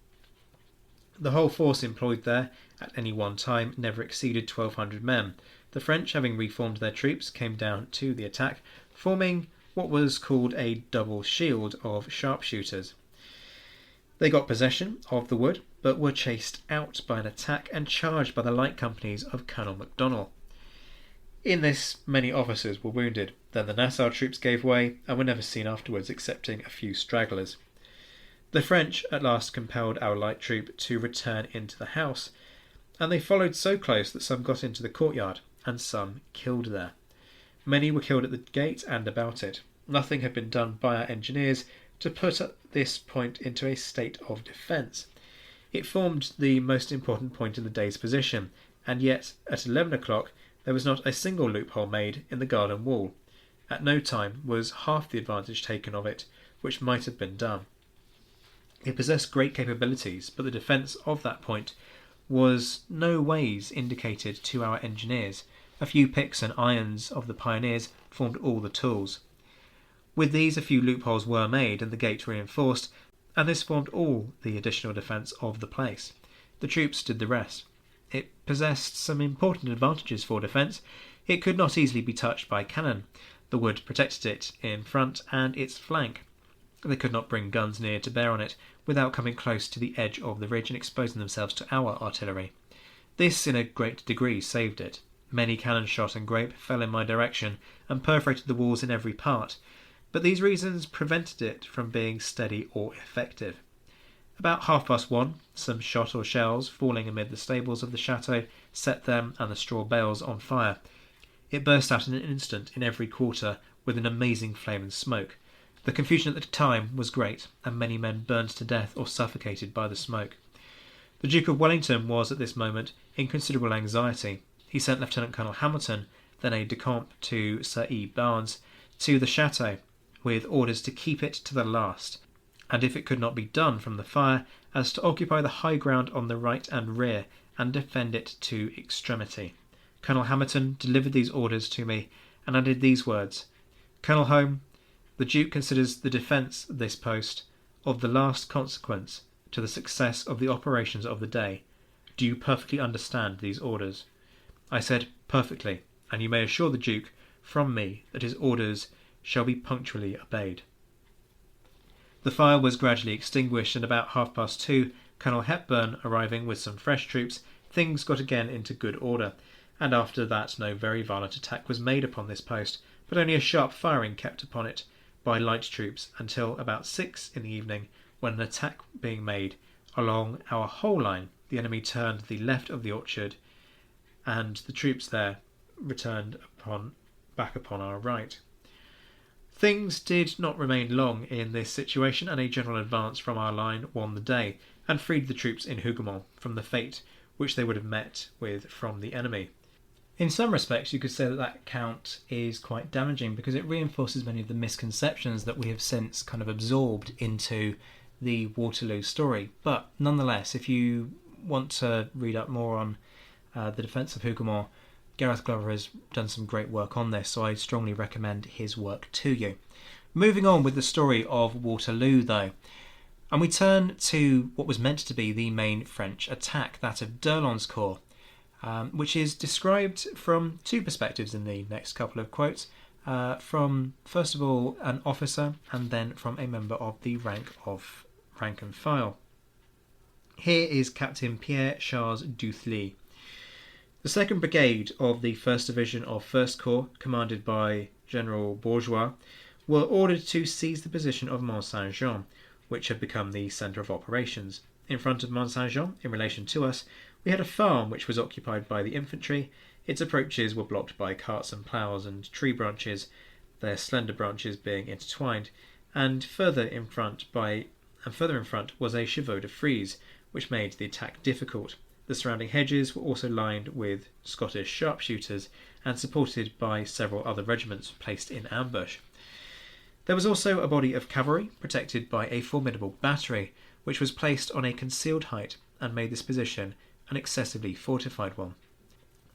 The whole force employed there at any one time never exceeded 1,200 men. The French, having reformed their troops, came down to the attack, forming what was called a double shield of sharpshooters. They got possession of the wood, but were chased out by an attack and charged by the light companies of Colonel MacDonell. In this, many officers were wounded. Then the Nassau troops gave way and were never seen afterwards, excepting a few stragglers. The French at last compelled our light troop to return into the house, and they followed so close that some got into the courtyard, and some killed there. Many were killed at the gate and about it. Nothing had been done by our engineers to put at this point into a state of defence. It formed the most important point in the day's position, and yet at 11 o'clock there was not a single loophole made in the garden wall. At no time was half the advantage taken of it which might have been done. It possessed great capabilities, but the defence of that point was no ways indicated to our engineers. A few picks and irons of the pioneers formed all the tools. With these a few loopholes were made and the gate reinforced, and this formed all the additional defence of the place. The troops did the rest. It possessed some important advantages for defence. It could not easily be touched by cannon. The wood protected it in front and its flank. They could not bring guns near to bear on it without coming close to the edge of the ridge and exposing themselves to our artillery. This in a great degree saved it. Many cannon shot and grape fell in my direction and perforated the walls in every part, but these reasons prevented it from being steady or effective. About 1:30, some shot or shells falling amid the stables of the chateau set them and the straw bales on fire. It burst out in an instant in every quarter with an amazing flame and smoke. The confusion at the time was great, and many men burned to death or suffocated by the smoke. The Duke of Wellington was at this moment in considerable anxiety. He sent Lieutenant Colonel Hamilton, then aide-de-camp to Sir E. Barnes, to the chateau, with orders to keep it to the last, and if it could not be done from the fire, as to occupy the high ground on the right and rear, and defend it to extremity. Colonel Hamilton delivered these orders to me, and added these words: "Colonel Home, the Duke considers the defence of this post of the last consequence to the success of the operations of the day. Do you perfectly understand these orders?" I said, "Perfectly, and you may assure the Duke from me that his orders shall be punctually obeyed." The fire was gradually extinguished, and about 2:30, Colonel Hepburn arriving with some fresh troops, things got again into good order, and after that no very violent attack was made upon this post, but only a sharp firing kept upon it by light troops until about 6 in the evening, when an attack being made along our whole line, the enemy turned the left of the orchard, and the troops there returned back upon our right. Things did not remain long in this situation, and a general advance from our line won the day, and freed the troops in Hougoumont from the fate which they would have met with from the enemy. In some respects, you could say that that account is quite damaging, because it reinforces many of the misconceptions that we have since kind of absorbed into the Waterloo story. But nonetheless, if you want to read up more on the defence of Hougoumont, Gareth Glover has done some great work on this, so I strongly recommend his work to you. Moving on with the story of Waterloo, though, and we turn to what was meant to be the main French attack, that of d'Erlon's corps, which is described from two perspectives in the next couple of quotes, from, first of all, an officer, and then from a member of the rank and file. Here is Captain Pierre Charles Duthly. The 2nd Brigade of the 1st Division of 1st Corps, commanded by General Bourgeois, were ordered to seize the position of Mont Saint-Jean, which had become the centre of operations. In front of Mont Saint-Jean, in relation to us, we had a farm which was occupied by the infantry. Its approaches were blocked by carts and ploughs and tree branches, their slender branches being intertwined, and further in front was a chevaux de frise, which made the attack difficult. The surrounding hedges were also lined with Scottish sharpshooters and supported by several other regiments placed in ambush. There was also a body of cavalry protected by a formidable battery, which was placed on a concealed height and made this position an excessively fortified one.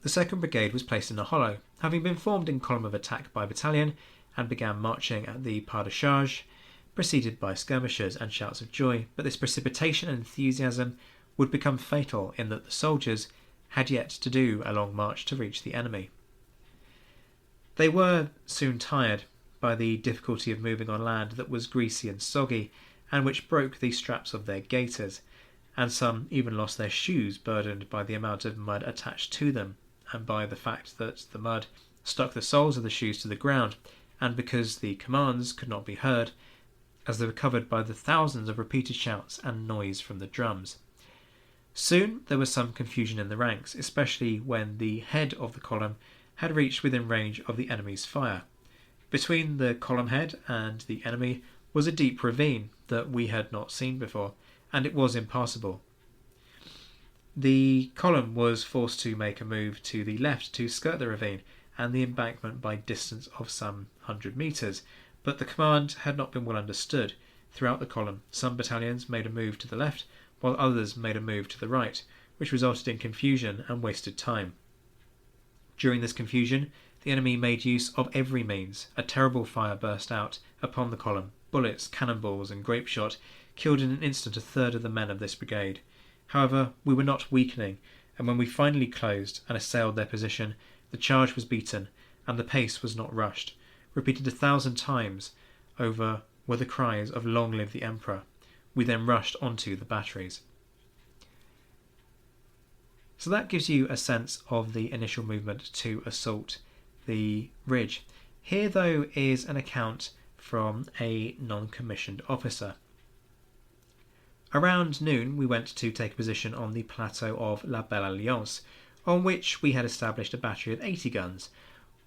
The 2nd Brigade was placed in a hollow, having been formed in column of attack by battalion, and began marching at the pas de charge, preceded by skirmishers and shouts of joy, but this precipitation and enthusiasm would become fatal in that the soldiers had yet to do a long march to reach the enemy. They were soon tired by the difficulty of moving on land that was greasy and soggy, and which broke the straps of their gaiters, and some even lost their shoes, burdened by the amount of mud attached to them, and by the fact that the mud stuck the soles of the shoes to the ground, and because the commands could not be heard, as they were covered by the thousands of repeated shouts and noise from the drums. Soon there was some confusion in the ranks, especially when the head of the column had reached within range of the enemy's fire. Between the column head and the enemy was a deep ravine that we had not seen before, and it was impassable. The column was forced to make a move to the left to skirt the ravine and the embankment by distance of some 100 metres, but the command had not been well understood. Throughout the column, some battalions made a move to the left, while others made a move to the right, which resulted in confusion and wasted time. During this confusion, the enemy made use of every means. A terrible fire burst out upon the column. Bullets, cannonballs, and grape shot killed in an instant a third of the men of this brigade. However, we were not weakening, and when we finally closed and assailed their position, the charge was beaten, and the pace was not rushed. Repeated 1,000 times over were the cries of "Long live the Emperor." We then rushed onto the batteries. So that gives you a sense of the initial movement to assault the ridge. Here, though, is an account from a non-commissioned officer. Around noon, we went to take a position on the plateau of La Belle Alliance, on which we had established a battery of 80 guns.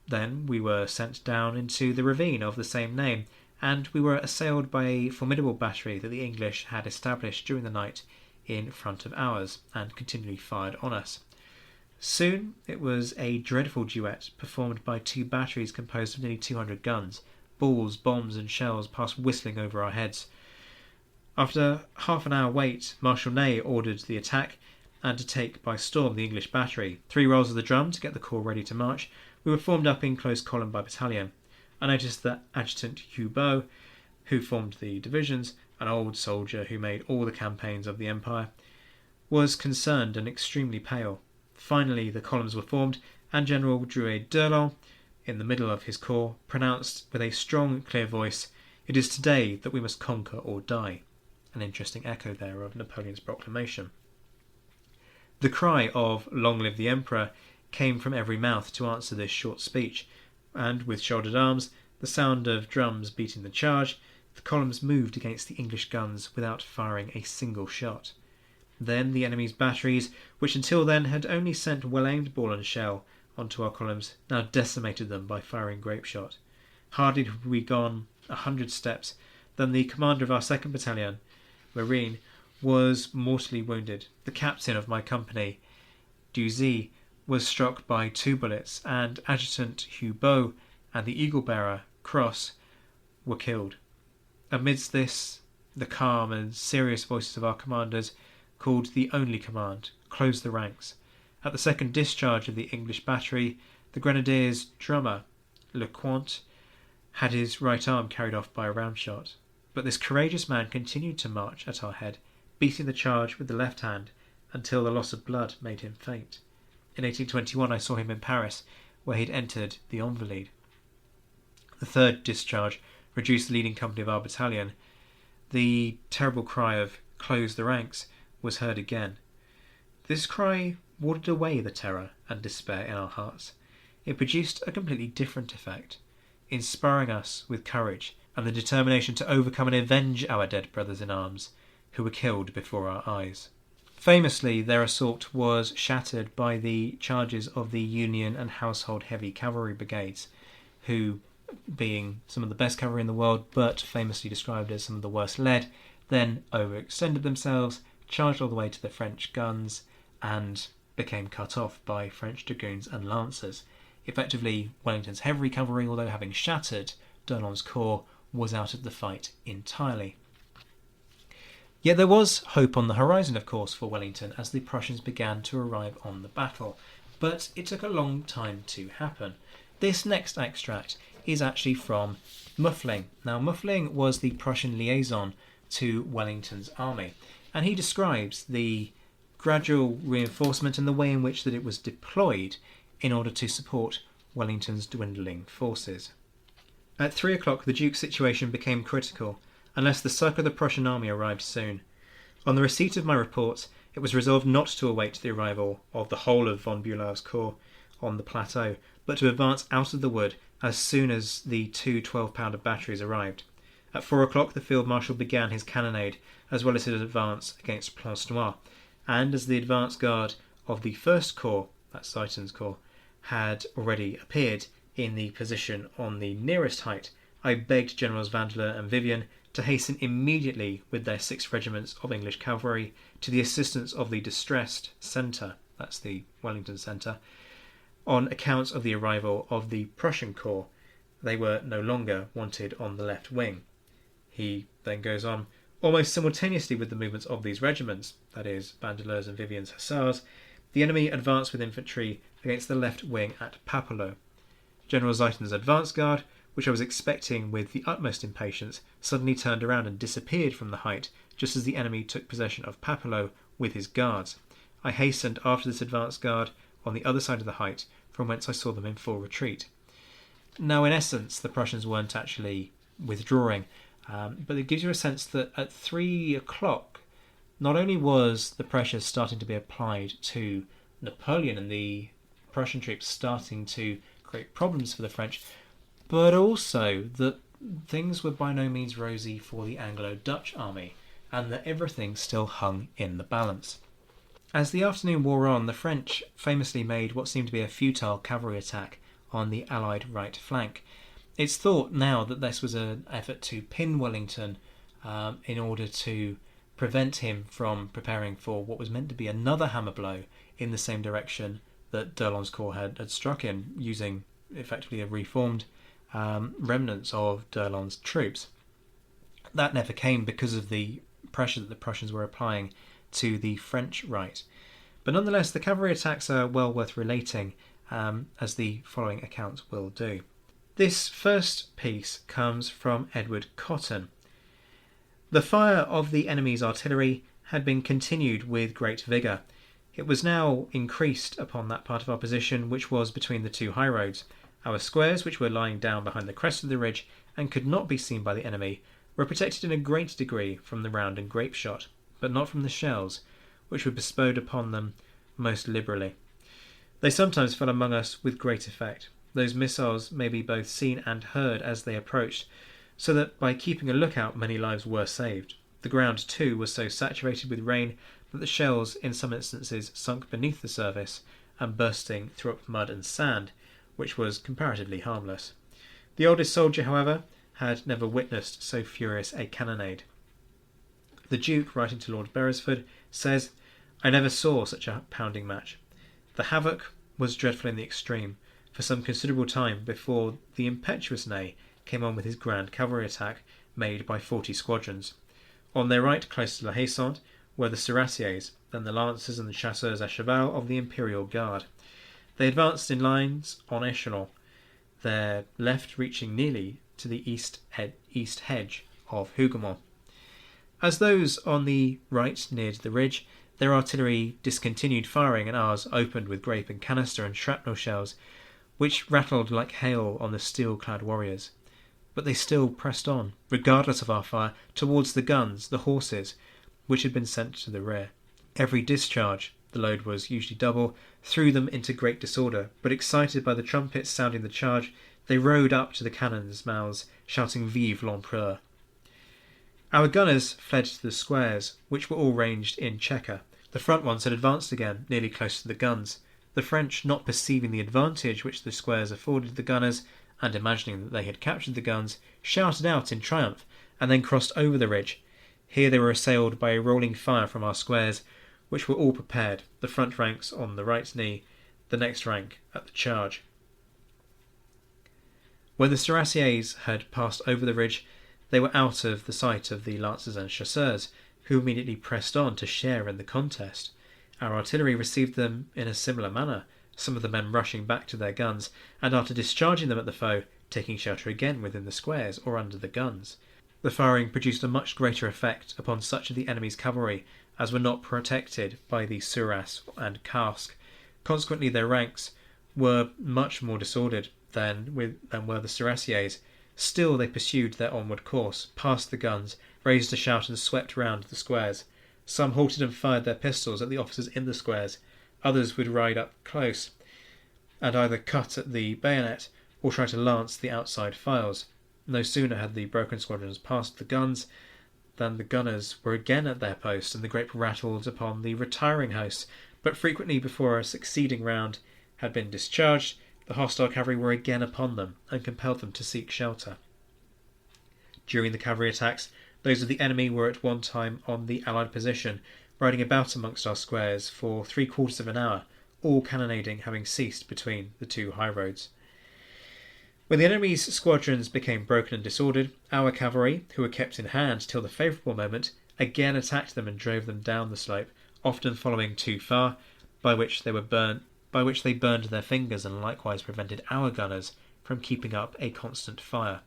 Then we were sent down into the ravine of the same name, and we were assailed by a formidable battery that the English had established during the night in front of ours, and continually fired on us. Soon it was a dreadful duet performed by two batteries composed of nearly 200 guns. Balls, bombs, and shells passed whistling over our heads. After half an hour wait, Marshal Ney ordered the attack and to take by storm the English battery. 3 rolls of the drum to get the corps ready to march. We were formed up in close column by battalion. I noticed that Adjutant Hubot, who formed the divisions, an old soldier who made all the campaigns of the Empire, was concerned and extremely pale. Finally the columns were formed, and General Drouet-D'Erlon, in the middle of his corps, pronounced with a strong, clear voice, "It is today that we must conquer or die." An interesting echo there of Napoleon's proclamation. The cry of "Long live the Emperor" came from every mouth to answer this short speech, and with shouldered arms, the sound of drums beating the charge, the columns moved against the English guns without firing a single shot. Then the enemy's batteries, which until then had only sent well-aimed ball and shell onto our columns, now decimated them by firing grape-shot. Hardly had we gone 100 steps than the commander of our 2nd Battalion, Marine, was mortally wounded. The captain of my company, Duzy, was struck by 2 bullets, and Adjutant Hubeau and the eagle-bearer, Cross, were killed. Amidst this, the calm and serious voices of our commanders called the only command: close the ranks. At the second discharge of the English battery, the grenadiers' drummer, Lecointe, had his right arm carried off by a round shot. But this courageous man continued to march at our head, beating the charge with the left hand until the loss of blood made him faint. In 1821 I saw him in Paris, where he had entered the Invalides. The third discharge reduced the leading company of our battalion. The terrible cry of "close the ranks" was heard again. This cry warded away the terror and despair in our hearts. It produced a completely different effect, inspiring us with courage and the determination to overcome and avenge our dead brothers in arms, who were killed before our eyes. Famously, their assault was shattered by the charges of the Union and Household Heavy Cavalry Brigades, who, being some of the best cavalry in the world, but famously described as some of the worst led, then overextended themselves, charged all the way to the French guns, and became cut off by French dragoons and lancers. Effectively, Wellington's heavy cavalry, although having shattered D'Erlon's corps, was out of the fight entirely. Yet there was hope on the horizon, of course, for Wellington as the Prussians began to arrive on the battle, but it took a long time to happen. This next extract is actually from Muffling. Now, Muffling was the Prussian liaison to Wellington's army, and he describes the gradual reinforcement and the way in which that it was deployed in order to support Wellington's dwindling forces. At 3 o'clock the Duke's situation became critical, unless the succour of the Prussian army arrived soon. On the receipt of my report, it was resolved not to await the arrival of the whole of von Bulow's corps on the plateau, but to advance out of the wood as soon as the 2 12-pounder batteries arrived. At 4 o'clock the Field Marshal began his cannonade, as well as his advance against Plancenoit, and as the advance guard of the 1st Corps, that's Ziethen's corps, had already appeared in the position on the nearest height, I begged Generals Vandeleur and Vivian to hasten immediately with their 6 regiments of English cavalry to the assistance of the distressed centre, that's the Wellington centre, on account of the arrival of the Prussian corps. They were no longer wanted on the left wing. He then goes on, almost simultaneously with the movements of these regiments, that is, Vandeleur's and Vivian's hussars, the enemy advanced with infantry against the left wing at Papelotte. General Ziethen's advance guard, which I was expecting with the utmost impatience, suddenly turned around and disappeared from the height just as the enemy took possession of Papelotte with his guards. I hastened after this advance guard on the other side of the height, from whence I saw them in full retreat. Now, in essence, the Prussians weren't actually withdrawing, but it gives you a sense that at 3 o'clock, not only was the pressure starting to be applied to Napoleon and the Prussian troops starting to create problems for the French, but also that things were by no means rosy for the Anglo-Dutch army, and that everything still hung in the balance. As the afternoon wore on, the French famously made what seemed to be a futile cavalry attack on the Allied right flank. It's thought now that this was an effort to pin Wellington in order to prevent him from preparing for what was meant to be another hammer blow in the same direction that D'Erlon's corps had struck in, using effectively a reformed remnants of D'Erlon's troops. That never came because of the pressure that the Prussians were applying to the French right. But nonetheless, the cavalry attacks are well worth relating, as the following account will do. This first piece comes from Edward Cotton. The fire of the enemy's artillery had been continued with great vigour. It was now increased upon that part of our position which was between the two high roads. Our squares, which were lying down behind the crest of the ridge and could not be seen by the enemy, were protected in a great degree from the round and grape shot, but not from the shells, which were bestowed upon them most liberally. They sometimes fell among us with great effect. Those missiles may be both seen and heard as they approached, so that by keeping a lookout many lives were saved. The ground, too, was so saturated with rain that the shells in some instances sunk beneath the surface and bursting threw up mud and sand, which was comparatively harmless. The oldest soldier, however, had never witnessed so furious a cannonade. The Duke, writing to Lord Beresford, says, "I never saw such a pounding match. The havoc was dreadful in the extreme, for some considerable time before the impetuous Ney came on with his grand cavalry attack, made by 40 squadrons. On their right, close to La Haye-Sainte, were the Cuirassiers, then the Lancers and the Chasseurs à Cheval of the Imperial Guard. They advanced in lines en echelon, their left reaching nearly to the east hedge of Hougoumont. As those on the right neared the ridge, their artillery discontinued firing and ours opened with grape and canister and shrapnel shells, which rattled like hail on the steel-clad warriors. But they still pressed on, regardless of our fire, towards the guns, the horses, which had been sent to the rear. Every discharge, the load was usually double, threw them into great disorder, but excited by the trumpets sounding the charge, they rode up to the cannons' mouths, shouting "Vive l'Empereur!" Our gunners fled to the squares, which were all ranged in chequer. The front ones had advanced again, nearly close to the guns. The French, not perceiving the advantage which the squares afforded the gunners, and imagining that they had captured the guns, shouted out in triumph, and then crossed over the ridge. Here they were assailed by a rolling fire from our squares, which were all prepared, the front ranks on the right knee, the next rank at the charge. When the Cuirassiers had passed over the ridge, they were out of the sight of the Lancers and Chasseurs, who immediately pressed on to share in the contest. Our artillery received them in a similar manner, some of the men rushing back to their guns, and after discharging them at the foe, taking shelter again within the squares or under the guns. The firing produced a much greater effect upon such of the enemy's cavalry as were not protected by the cuirass and casque. Consequently, their ranks were much more disordered than were the Cuirassiers. Still they pursued their onward course, passed the guns, raised a shout and swept round the squares. Some halted and fired their pistols at the officers in the squares. Others would ride up close and either cut at the bayonet or try to lance the outside files. No sooner had the broken squadrons passed the guns than the gunners were again at their post, and the grape rattled upon the retiring hosts. But frequently before a succeeding round had been discharged, the hostile cavalry were again upon them and compelled them to seek shelter. During the cavalry attacks, those of the enemy were at one time on the Allied position, riding about amongst our squares for 3/4 of an hour, all cannonading having ceased between the two high roads. When the enemy's squadrons became broken and disordered, our cavalry, who were kept in hand till the favourable moment, again attacked them and drove them down the slope, often following too far, by which they burned their fingers and likewise prevented our gunners from keeping up a constant fire.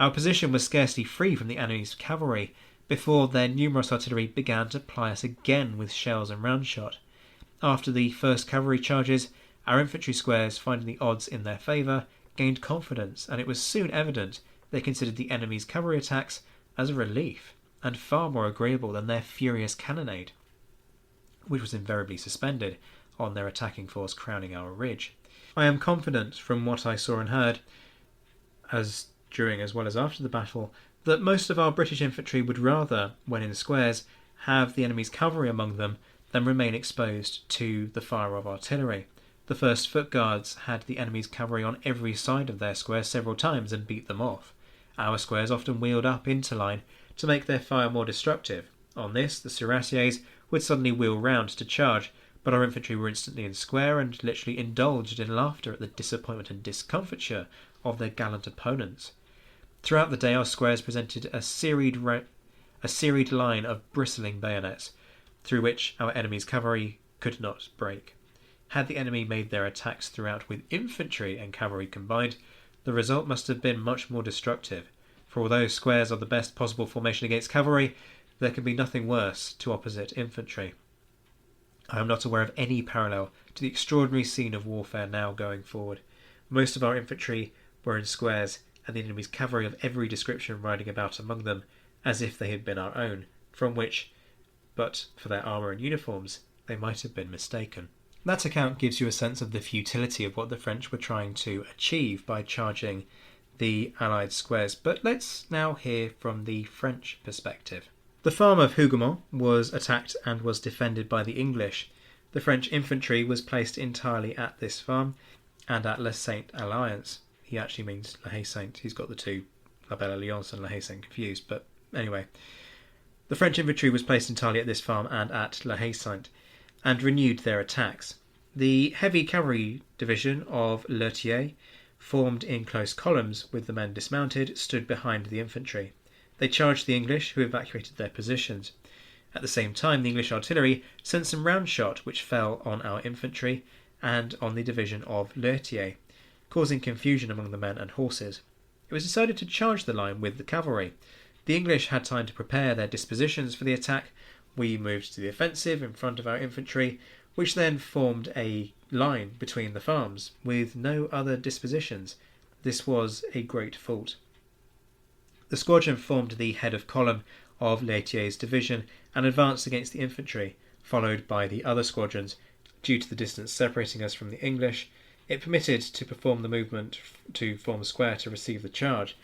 Our position was scarcely free from the enemy's cavalry before their numerous artillery began to ply us again with shells and round shot. After the first cavalry charges, our infantry squares, finding the odds in their favour, gained confidence, and it was soon evident they considered the enemy's cavalry attacks as a relief, and far more agreeable than their furious cannonade, which was invariably suspended on their attacking force crowning our ridge. I am confident, from what I saw and heard, as during as well as after the battle, that most of our British infantry would rather, when in squares, have the enemy's cavalry among them than remain exposed to the fire of artillery. The first foot guards had the enemy's cavalry on every side of their square several times and beat them off. Our squares often wheeled up into line to make their fire more destructive. On this, the Cuirassiers would suddenly wheel round to charge, but our infantry were instantly in square and literally indulged in laughter at the disappointment and discomfiture of their gallant opponents. Throughout the day our squares presented a serried line of bristling bayonets, through which our enemy's cavalry could not break. Had the enemy made their attacks throughout with infantry and cavalry combined, the result must have been much more destructive, for although squares are the best possible formation against cavalry, there can be nothing worse to opposite infantry. I am not aware of any parallel to the extraordinary scene of warfare now going forward. Most of our infantry were in squares, and the enemy's cavalry of every description riding about among them, as if they had been our own, from which, but for their armour and uniforms, they might have been mistaken. That account gives you a sense of the futility of what the French were trying to achieve by charging the Allied squares, but let's now hear from the French perspective. The farm of Hougoumont was attacked and was defended by the English. The French infantry was placed entirely at this farm and at La Sainte Alliance. He actually means La Haye Sainte. He's got the two, La Belle Alliance and La Haye Sainte, confused, but anyway. The French infantry was placed entirely at this farm and at La Haye Sainte, and renewed their attacks. The heavy cavalry division of Leutier, formed in close columns with the men dismounted, stood behind the infantry. They charged the English, who evacuated their positions. At the same time, the English artillery sent some round shot which fell on our infantry and on the division of Leutier, causing confusion among the men and horses. It was decided to charge the line with the cavalry. The English had time to prepare their dispositions for the attack. We moved to the offensive in front of our infantry, which then formed a line between the farms, with no other dispositions. This was a great fault. The squadron formed the head of column of Leutier's division and advanced against the infantry, followed by the other squadrons. Due to the distance separating us from the English, it permitted to perform the movement to form a square to receive the charge.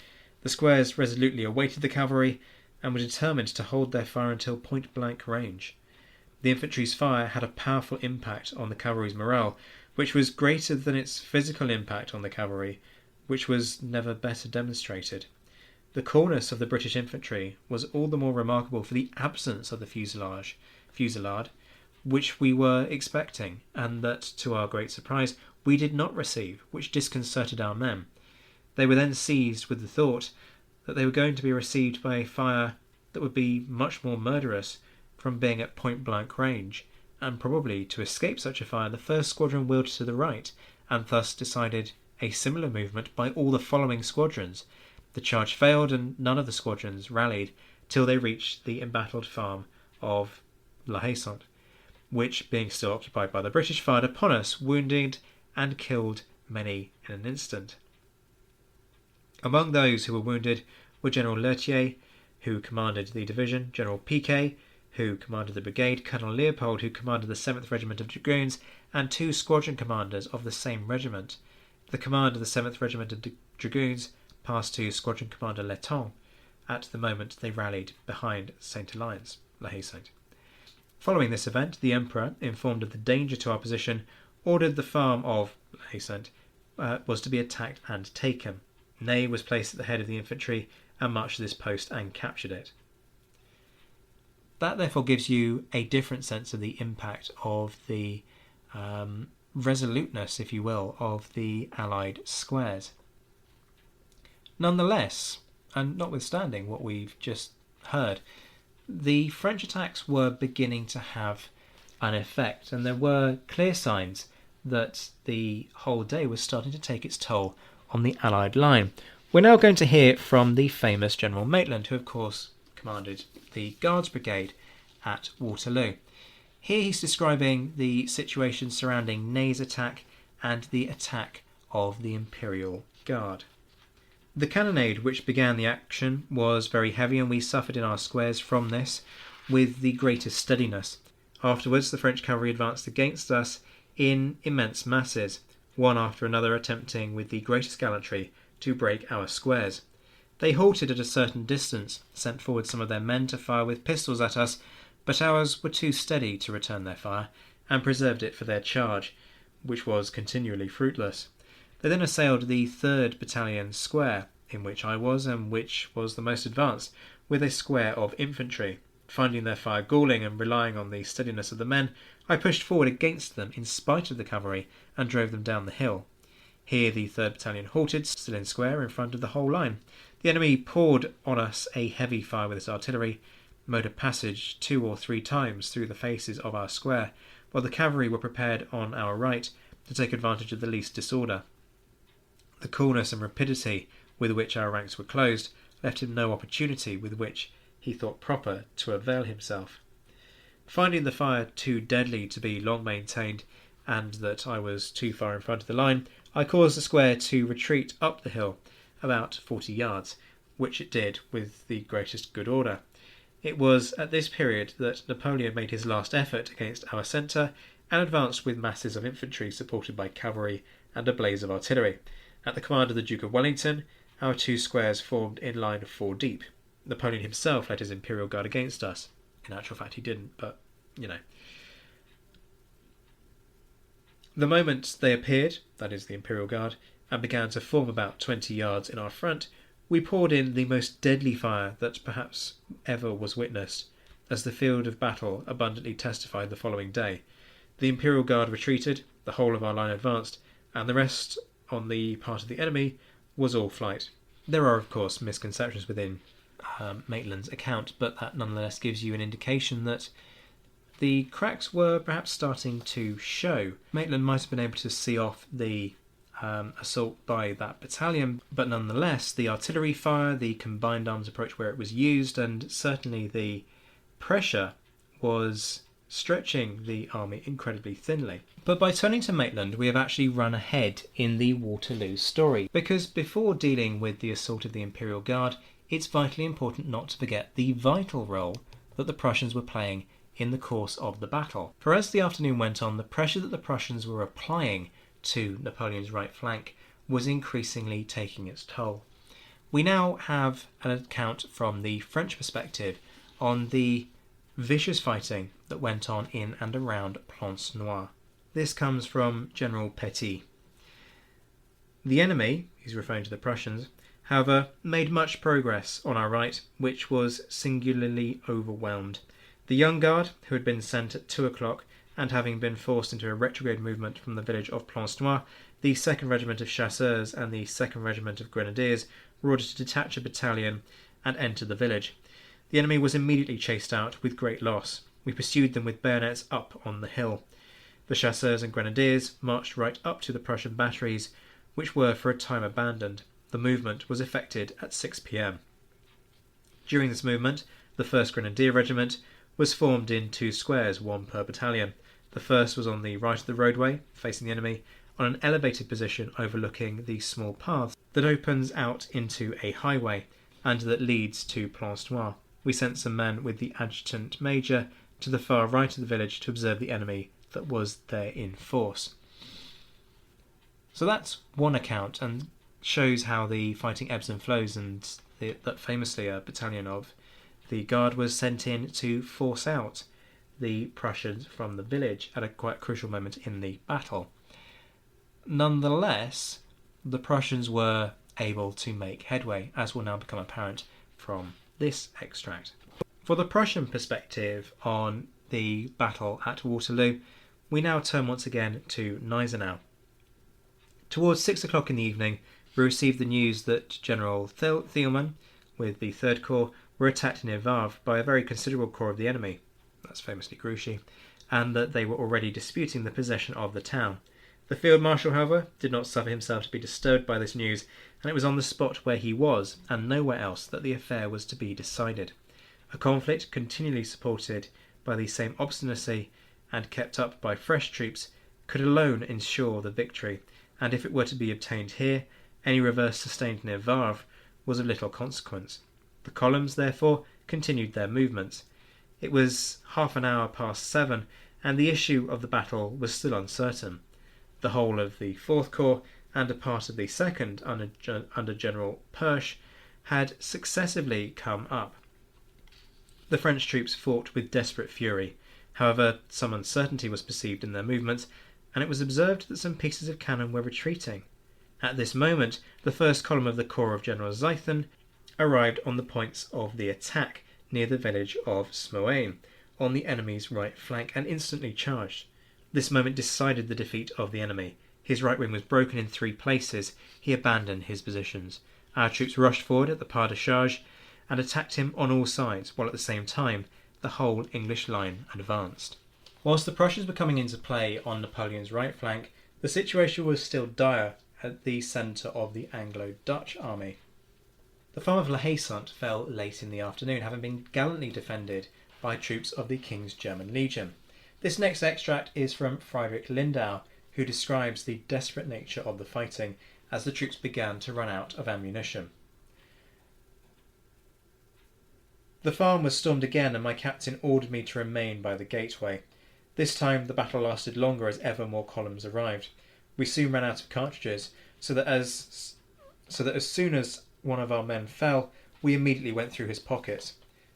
The squares resolutely awaited the cavalry and were determined to hold their fire until point-blank range. The infantry's fire had a powerful impact on the cavalry's morale, which was greater than its physical impact on the cavalry, which was never better demonstrated. The coolness of the British infantry was all the more remarkable for the absence of the fusillade, which we were expecting, and that, to our great surprise, we did not receive, which disconcerted our men. They were then seized with the thought that they were going to be received by a fire that would be much more murderous from being at point-blank range, and probably to escape such a fire the first squadron wheeled to the right, and thus decided a similar movement by all the following squadrons. The charge failed, and none of the squadrons rallied till they reached the embattled farm of La Haye Sainte, which, being still occupied by the British, fired upon us, wounded and killed many in an instant. Among those who were wounded were General Leutier, who commanded the division, General Piquet, who commanded the brigade, Colonel Leopold, who commanded the 7th Regiment of Dragoons, and 2 squadron commanders of the same regiment. The command of the 7th Regiment of Dragoons passed to Squadron Commander Letton at the moment they rallied behind Sainte Alliance, La Haye Sainte. Following this event, the Emperor, informed of the danger to our position, ordered the farm of La Haye Sainte was to be attacked and taken. Ney was placed at the head of the infantry and marched to this post and captured it. That therefore gives you a different sense of the impact of the resoluteness, if you will, of the Allied squares. Nonetheless, and notwithstanding what we've just heard, the French attacks were beginning to have an effect, and there were clear signs that the whole day was starting to take its toll on the Allied line. We're now going to hear from the famous General Maitland, who of course commanded the Guards Brigade at Waterloo. Here he's describing the situation surrounding Ney's attack and the attack of the Imperial Guard. The cannonade which began the action was very heavy, and we suffered in our squares from this with the greatest steadiness. Afterwards the French cavalry advanced against us in immense masses, one after another attempting with the greatest gallantry to break our squares. They halted at a certain distance, sent forward some of their men to fire with pistols at us, but ours were too steady to return their fire, and preserved it for their charge, which was continually fruitless. They then assailed the 3rd Battalion square, in which I was, and which was the most advanced, with a square of infantry. Finding their fire galling and relying on the steadiness of the men, I pushed forward against them in spite of the cavalry and drove them down the hill. Here the 3rd Battalion halted, still in square, in front of the whole line. The enemy poured on us a heavy fire with its artillery, made a passage 2 or 3 times through the faces of our square, while the cavalry were prepared on our right to take advantage of the least disorder. The coolness and rapidity with which our ranks were closed left him no opportunity with which he thought proper to avail himself. Finding the fire too deadly to be long maintained, and that I was too far in front of the line, I caused the square to retreat up the hill about 40 yards, which it did with the greatest good order. It was at this period that Napoleon made his last effort against our centre, and advanced with masses of infantry supported by cavalry and a blaze of artillery. At the command of the Duke of Wellington, our two squares formed in line of 4 deep. Napoleon himself led his Imperial Guard against us. In actual fact he didn't, but, you know. The moment they appeared, that is the Imperial Guard, and began to form about 20 yards in our front, we poured in the most deadly fire that perhaps ever was witnessed, as the field of battle abundantly testified the following day. The Imperial Guard retreated, the whole of our line advanced, and the rest on the part of the enemy was all flight. There are, of course, misconceptions within Maitland's account, but that nonetheless gives you an indication that the cracks were perhaps starting to show. Maitland might have been able to see off the assault by that battalion, but nonetheless the artillery fire, the combined arms approach where it was used, and certainly the pressure was stretching the army incredibly thinly. But by turning to Maitland, we have actually run ahead in the Waterloo story, because before dealing with the assault of the Imperial Guard, it's vitally important not to forget the vital role that the Prussians were playing in the course of the battle. For as the afternoon went on, the pressure that the Prussians were applying to Napoleon's right flank was increasingly taking its toll. We now have an account from the French perspective on the vicious fighting that went on in and around Plancenoit. This comes from General Petit. The enemy, he's referring to the Prussians, however, made much progress on our right, which was singularly overwhelmed. The Young Guard, who had been sent at 2 o'clock, and having been forced into a retrograde movement from the village of Plancenoit, the 2nd Regiment of Chasseurs and the 2nd Regiment of Grenadiers were ordered to detach a battalion and enter the village. The enemy was immediately chased out with great loss. We pursued them with bayonets up on the hill. The Chasseurs and Grenadiers marched right up to the Prussian batteries, which were for a time abandoned. The movement was effected at 6 p.m. During this movement, the 1st Grenadier Regiment was formed in 2 squares, 1 per battalion. The first was on the right of the roadway, facing the enemy, on an elevated position overlooking the small path that opens out into a highway and that leads to Plancenoit. We sent some men with the Adjutant Major to the far right of the village to observe the enemy that was there in force. So that's one account, and shows how the fighting ebbs and flows, and that famously a battalion of the Guard was sent in to force out the Prussians from the village at a quite crucial moment in the battle. Nonetheless, the Prussians were able to make headway, as will now become apparent from this extract. For the Prussian perspective on the battle at Waterloo, we now turn once again to Gneisenau. Towards 6 o'clock in the evening, we received the news that General Thielmann, with the 3rd Corps, were attacked near Wavre by a very considerable corps of the enemy, that's famously Grouchy, and that they were already disputing the possession of the town. The Field Marshal, however, did not suffer himself to be disturbed by this news, and it was on the spot where he was, and nowhere else, that the affair was to be decided. A conflict continually supported by the same obstinacy and kept up by fresh troops could alone ensure the victory, and if it were to be obtained here, any reverse sustained near Wavre was of little consequence. The columns, therefore, continued their movements. It was half an hour past 7, and the issue of the battle was still uncertain. The whole of the 4th Corps and a part of the 2nd under General Perche had successively come up. The French troops fought with desperate fury. However, some uncertainty was perceived in their movements, and it was observed that some pieces of cannon were retreating. At this moment, the first column of the corps of General Ziethen arrived on the points of the attack near the village of Smohain, on the enemy's right flank, and instantly charged. This moment decided the defeat of the enemy. His right wing was broken in 3 places. He abandoned his positions. Our troops rushed forward at the pas de charge and attacked him on all sides, while at the same time the whole English line advanced. Whilst the Prussians were coming into play on Napoleon's right flank, the situation was still dire at the centre of the Anglo-Dutch army. The farm of La Haye-Saint fell late in the afternoon, having been gallantly defended by troops of the King's German Legion. This next extract is from Friedrich Lindau, who describes the desperate nature of the fighting as the troops began to run out of ammunition. The farm was stormed again, and my captain ordered me to remain by the gateway. This time the battle lasted longer as ever more columns arrived. We soon ran out of cartridges, so that as soon as one of our men fell, we immediately went through his pockets.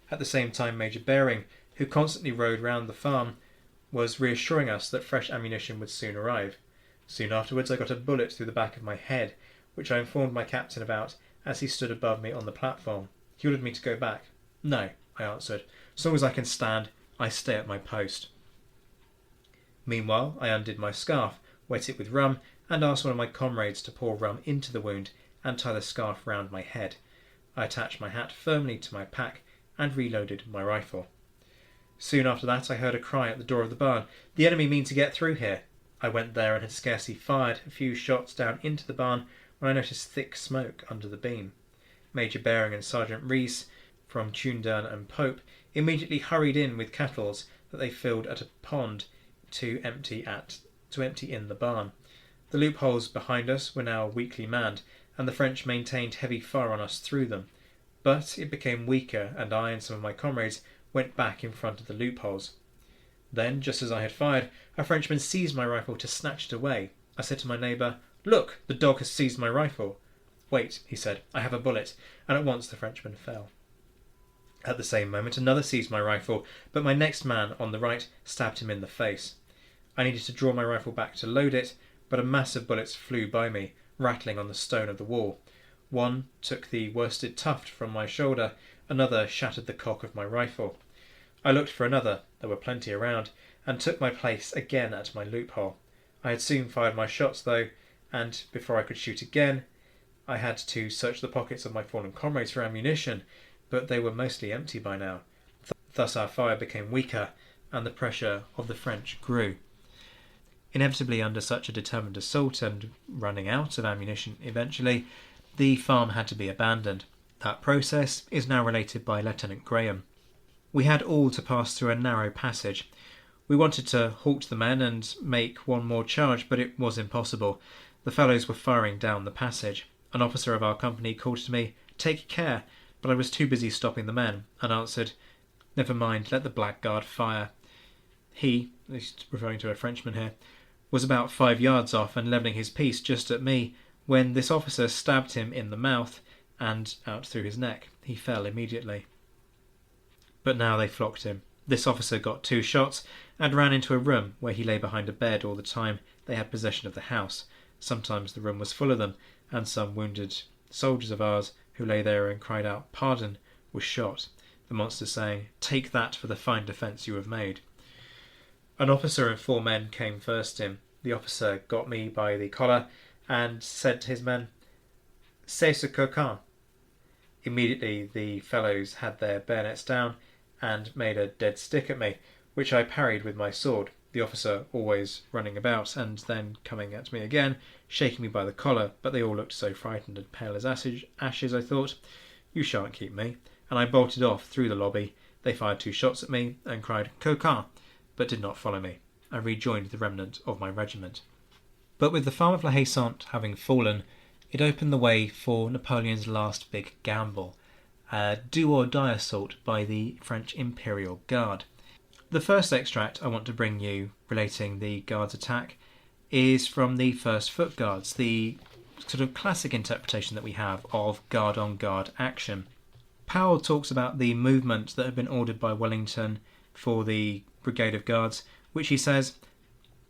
At the same time, Major Baring, who constantly rode round the farm, was reassuring us that fresh ammunition would soon arrive. Soon afterwards I got a bullet through the back of my head, which I informed my captain about as he stood above me on the platform. He ordered me to go back. "No," I answered. "As long as I can stand, I stay at my post." Meanwhile, I undid my scarf, wet it with rum, and asked one of my comrades to pour rum into the wound and tie the scarf round my head. I attached my hat firmly to my pack and reloaded my rifle. Soon after that I heard a cry at the door of the barn. "The enemy mean to get through here." I went there and had scarcely fired a few shots down into the barn when I noticed thick smoke under the beam. Major Baring and Sergeant Rees from Tundern and Pope immediately hurried in with kettles that they filled at a pond to empty in the barn. The loopholes behind us were now weakly manned, and the French maintained heavy fire on us through them. But it became weaker, and I and some of my comrades went back in front of the loopholes. Then, just as I had fired, a Frenchman seized my rifle to snatch it away. I said to my neighbour, "Look, the dog has seized my rifle." "Wait," he said, "I have a bullet," and at once the Frenchman fell. At the same moment another seized my rifle, but my next man on the right stabbed him in the face. I needed to draw my rifle back to load it, but a mass of bullets flew by me, rattling on the stone of the wall. One took the worsted tuft from my shoulder, another shattered the cock of my rifle. I looked for another, there were plenty around, and took my place again at my loophole. I had soon fired my shots though, and before I could shoot again, I had to search the pockets of my fallen comrades for ammunition, but they were mostly empty by now. Thus our fire became weaker, and the pressure of the French grew. Inevitably, under such a determined assault and running out of ammunition eventually, the farm had to be abandoned. That process is now related by Lieutenant Graham. We had all to pass through a narrow passage. We wanted to halt the men and make one more charge, but it was impossible. The fellows were firing down the passage. An officer of our company called to me, "Take care," but I was too busy stopping the men, and answered, "Never mind, let the blackguard fire." He, referring to a Frenchman here, was about 5 yards off and levelling his piece just at me, when this officer stabbed him in the mouth and out through his neck. He fell immediately. But now they flocked him. This officer got 2 shots and ran into a room where he lay behind a bed all the time they had possession of the house. Sometimes the room was full of them, and some wounded soldiers of ours who lay there and cried out "Pardon" was shot, the monster saying, "Take that for the fine defence you have made." An officer and 4 men came first in. The officer got me by the collar and said to his men, "C'est ce coquin." Immediately the fellows had their bayonets down and made a dead stick at me, which I parried with my sword, the officer always running about and then coming at me again, shaking me by the collar, but they all looked so frightened and pale as ashes, I thought, "You shan't keep me," and I bolted off through the lobby. They fired 2 shots at me and cried "Coquin," but did not follow me. I rejoined the remnant of my regiment. But with the farm of La Haye-Saint having fallen, it opened the way for Napoleon's last big gamble, a do-or-die assault by the French Imperial Guard. The first extract I want to bring you, relating the Guards' attack, is from the 1st Foot Guards, the sort of classic interpretation that we have of guard-on-guard action. Powell talks about the movement that had been ordered by Wellington for the Brigade of Guards, which he says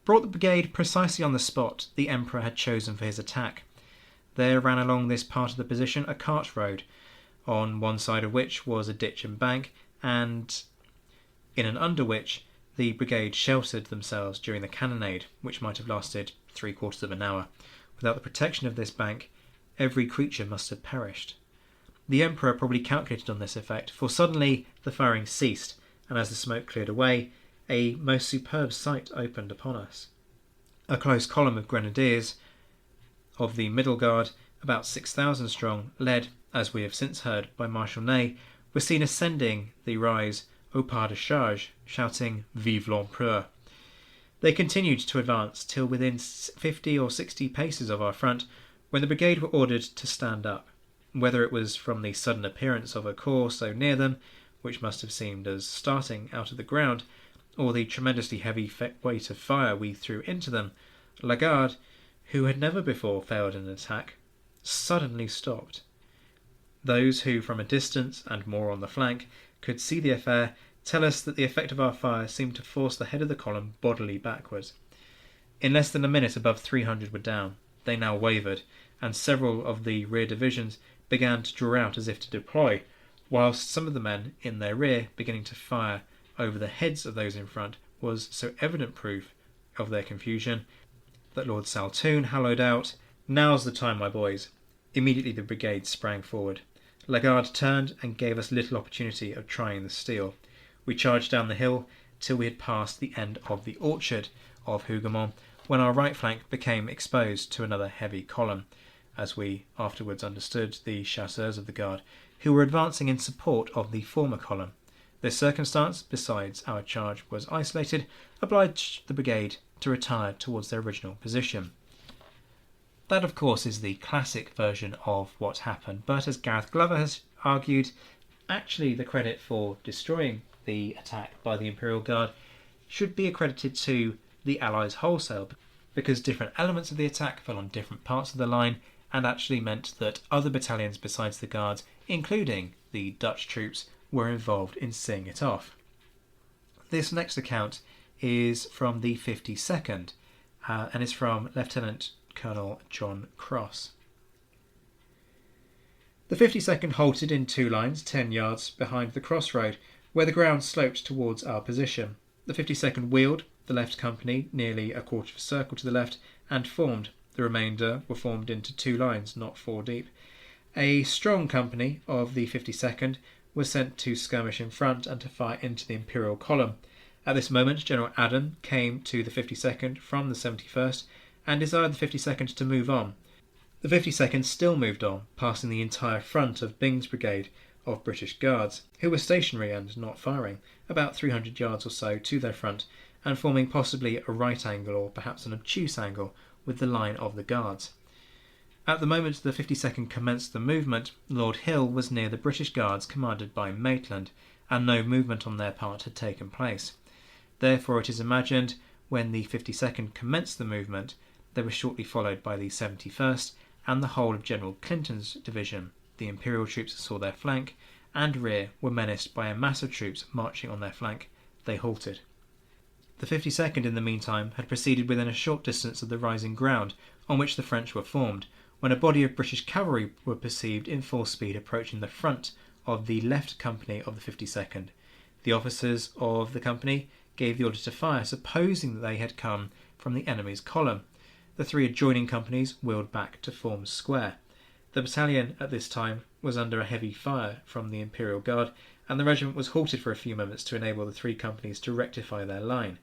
brought the brigade precisely on the spot the Emperor had chosen for his attack. There ran along this part of the position a cart road, on one side of which was a ditch and bank, and in and under which the brigade sheltered themselves during the cannonade, which might have lasted 3/4 of an hour. Without the protection of this bank, every creature must have perished. The Emperor probably calculated on this effect, for suddenly the firing ceased, and as the smoke cleared away, a most superb sight opened upon us. A close column of grenadiers of the Middle Guard, about 6,000 strong, led as we have since heard by Marshal Ney, were seen ascending the rise au pas de charge, shouting Vive l'Empereur. They continued to advance till within 50 or 60 paces of our front, when the brigade were ordered to stand up. Whether it was from the sudden appearance of a corps so near them, which must have seemed as starting out of the ground, or the tremendously heavy weight of fire we threw into them, Lagarde, who had never before failed in an attack, suddenly stopped. Those who, from a distance and more on the flank, could see the affair, tell us that the effect of our fire seemed to force the head of the column bodily backwards. In less than a minute above 300 were down. They now wavered, and several of the rear divisions began to draw out as if to deploy, whilst some of the men in their rear beginning to fire over the heads of those in front was so evident proof of their confusion that Lord Saltoun hallooed out, "Now's the time, my boys." Immediately the brigade sprang forward. Lagarde turned and gave us little opportunity of trying the steel. We charged down the hill till we had passed the end of the orchard of Hougoumont, when our right flank became exposed to another heavy column, as we afterwards understood the chasseurs of the guard, who were advancing in support of the former column. This circumstance, besides our charge was isolated, obliged the brigade to retire towards their original position. That, of course, is the classic version of what happened, but as Gareth Glover has argued, actually the credit for destroying the attack by the Imperial Guard should be accredited to the Allies wholesale, because different elements of the attack fell on different parts of the line and actually meant that other battalions besides the Guards, including the Dutch troops, were involved in seeing it off. This next account is from the 52nd and is from Lieutenant Colonel John Cross. The 52nd halted in two lines 10 yards behind the crossroad, where the ground sloped towards our position. The 52nd wheeled, the left company nearly a quarter of a circle to the left, and formed. The remainder were formed into two lines, not 4 deep. A strong company of the 52nd was sent to skirmish in front and to fire into the Imperial column. At this moment General Adam came to the 52nd from the 71st and desired the 52nd to move on. The 52nd still moved on, passing the entire front of Byng's brigade of British Guards, who were stationary and not firing, about 300 yards or so to their front, and forming possibly a right angle or perhaps an obtuse angle with the line of the Guards. At the moment the 52nd commenced the movement, Lord Hill was near the British Guards commanded by Maitland, and no movement on their part had taken place. Therefore it is imagined, when the 52nd commenced the movement, they were shortly followed by the 71st and the whole of General Clinton's division. The Imperial troops saw their flank and rear were menaced by a mass of troops marching on their flank. They halted. The 52nd in the meantime had proceeded within a short distance of the rising ground on which the French were formed, when a body of British cavalry were perceived in full speed approaching the front of the left company of the 52nd. The officers of the company gave the order to fire, supposing that they had come from the enemy's column. The three adjoining companies wheeled back to form square. The battalion at this time was under a heavy fire from the Imperial Guard, and the regiment was halted for a few moments to enable the three companies to rectify their line.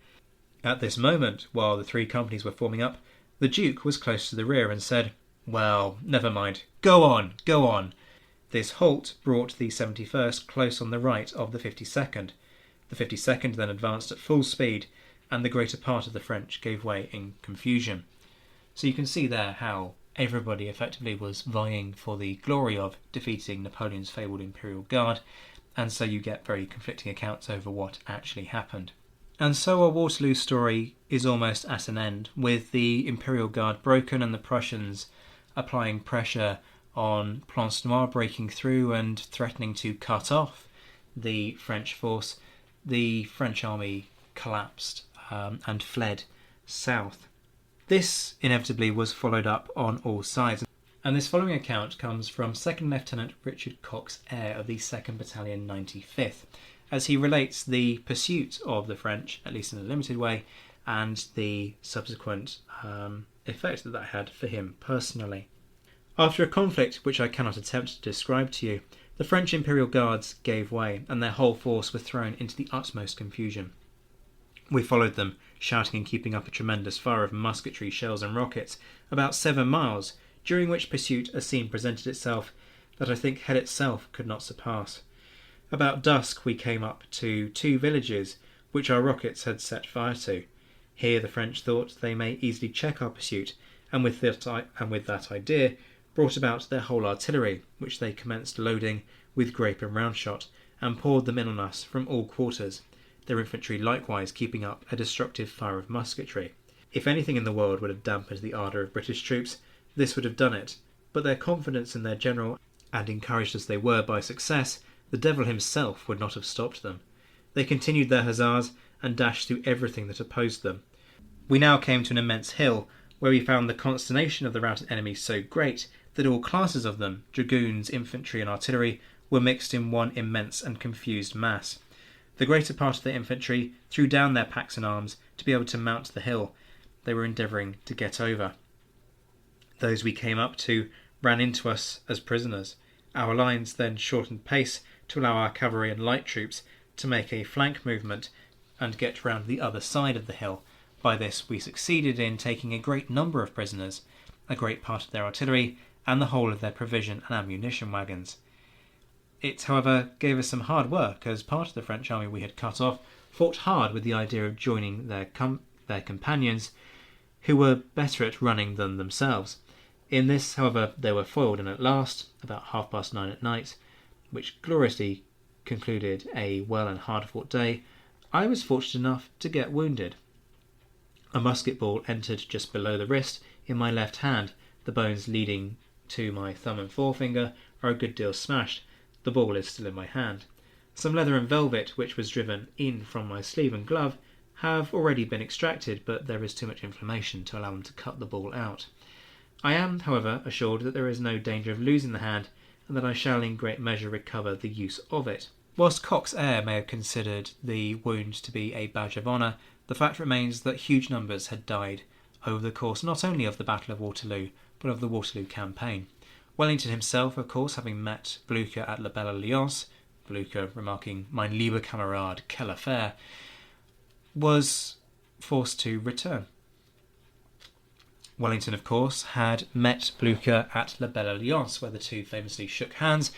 At this moment, while the three companies were forming up, the Duke was close to the rear and said, "Well, never mind. Go on, go on." This halt brought the 71st close on the right of the 52nd. The 52nd then advanced at full speed, and the greater part of the French gave way in confusion. So you can see there how everybody effectively was vying for the glory of defeating Napoleon's fabled Imperial Guard, and so you get very conflicting accounts over what actually happened. And so our Waterloo story is almost at an end, with the Imperial Guard broken and the Prussians applying pressure on Plancenoit, breaking through and threatening to cut off the French force. The French army collapsed and fled south. This inevitably was followed up on all sides, and this following account comes from 2nd Lieutenant Richard Cox Eyre of the 2nd Battalion 95th, as he relates the pursuit of the French, at least in a limited way, and the subsequent effect that had for him personally. After a conflict which I cannot attempt to describe to you, the French Imperial Guards gave way, and their whole force were thrown into the utmost confusion. We followed them, shouting and keeping up a tremendous fire of musketry, shells and rockets, about 7 miles, during which pursuit a scene presented itself that I think hell itself could not surpass. About dusk we came up to 2 villages which our rockets had set fire to. Here the French thought they may easily check our pursuit, and with that idea brought about their whole artillery, which they commenced loading with grape and round shot, and poured them in on us from all quarters, their infantry likewise keeping up a destructive fire of musketry. If anything in the world would have dampened the ardour of British troops, this would have done it, but their confidence in their general, and encouraged as they were by success, the devil himself would not have stopped them. They continued their huzzas and dashed through everything that opposed them. We now came to an immense hill, where we found the consternation of the routed enemy so great that all classes of them, dragoons, infantry and artillery, were mixed in one immense and confused mass. The greater part of the infantry threw down their packs and arms to be able to mount the hill they were endeavouring to get over. Those we came up to ran into us as prisoners. Our lines then shortened pace to allow our cavalry and light troops to make a flank movement and get round the other side of the hill. By this we succeeded in taking a great number of prisoners, a great part of their artillery, and the whole of their provision and ammunition wagons. It, however, gave us some hard work, as part of the French army we had cut off fought hard with the idea of joining their companions, who were better at running than themselves. In this, however, they were foiled, and at last, about 9:30 at night, which gloriously concluded a well and hard-fought day, I was fortunate enough to get wounded. A musket ball entered just below the wrist in my left hand. The bones leading to my thumb and forefinger are a good deal smashed. The ball is still in my hand. Some leather and velvet, which was driven in from my sleeve and glove, have already been extracted, but there is too much inflammation to allow them to cut the ball out. I am, however, assured that there is no danger of losing the hand, and that I shall in great measure recover the use of it. Whilst Cox's heir may have considered the wound to be a badge of honour, the fact remains that huge numbers had died over the course not only of the Battle of Waterloo, but of the Waterloo campaign. Wellington himself, of course, having met Blucher at La Belle Alliance, Blucher remarking, "Mein lieber Kamerad, quelle affaire," was forced to return. Wellington, of course, had met Blucher at La Belle Alliance, where the two famously shook hands,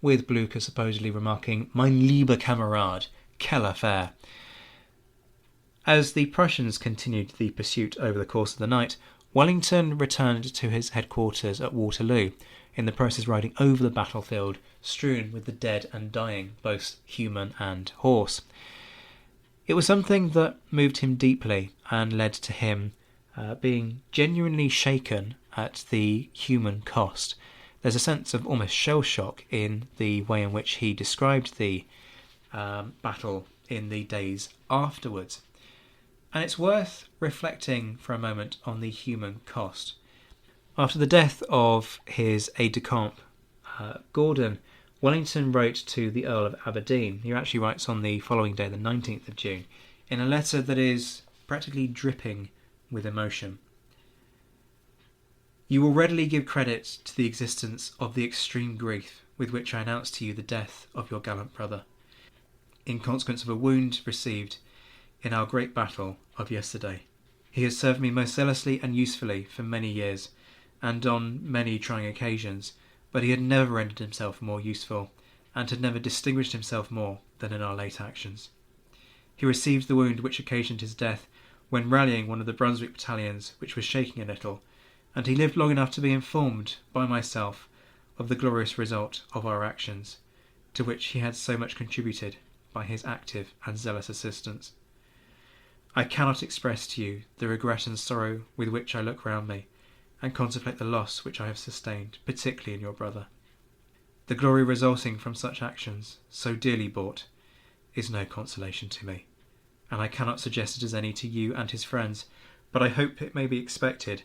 with Blucher supposedly remarking, "Mein lieber Kamerad, quelle affaire." As the Prussians continued the pursuit over the course of the night, Wellington returned to his headquarters at Waterloo, in the process riding over the battlefield, strewn with the dead and dying, both human and horse. It was something that moved him deeply and led to him being genuinely shaken at the human cost. There's a sense of almost shell shock in the way in which he described the battle in the days afterwards. And it's worth reflecting for a moment on the human cost. After the death of his aide-de-camp, Gordon, Wellington wrote to the Earl of Aberdeen. He actually writes on the following day, the 19th of June, in a letter that is practically dripping with emotion. "You will readily give credit to the existence of the extreme grief with which I announce to you the death of your gallant brother, in consequence of a wound received in our great battle of yesterday. He has served me most zealously and usefully for many years, and on many trying occasions, but he had never rendered himself more useful, and had never distinguished himself more than in our late actions. He received the wound which occasioned his death when rallying one of the Brunswick battalions which was shaking a little, and he lived long enough to be informed by myself of the glorious result of our actions, to which he had so much contributed by his active and zealous assistance. I cannot express to you the regret and sorrow with which I look round me, and contemplate the loss which I have sustained, particularly in your brother. The glory resulting from such actions, so dearly bought, is no consolation to me, and I cannot suggest it as any to you and his friends, but I hope it may be expected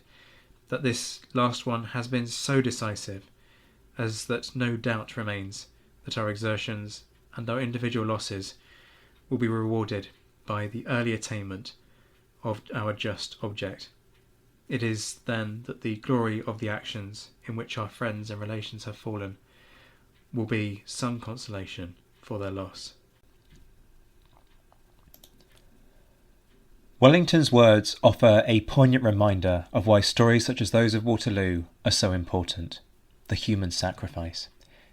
that this last one has been so decisive as that no doubt remains that our exertions and our individual losses will be rewarded by the early attainment of our just object. It is then that the glory of the actions in which our friends and relations have fallen will be some consolation for their loss." Wellington's words offer a poignant reminder of why stories such as those of Waterloo are so important: the human sacrifice.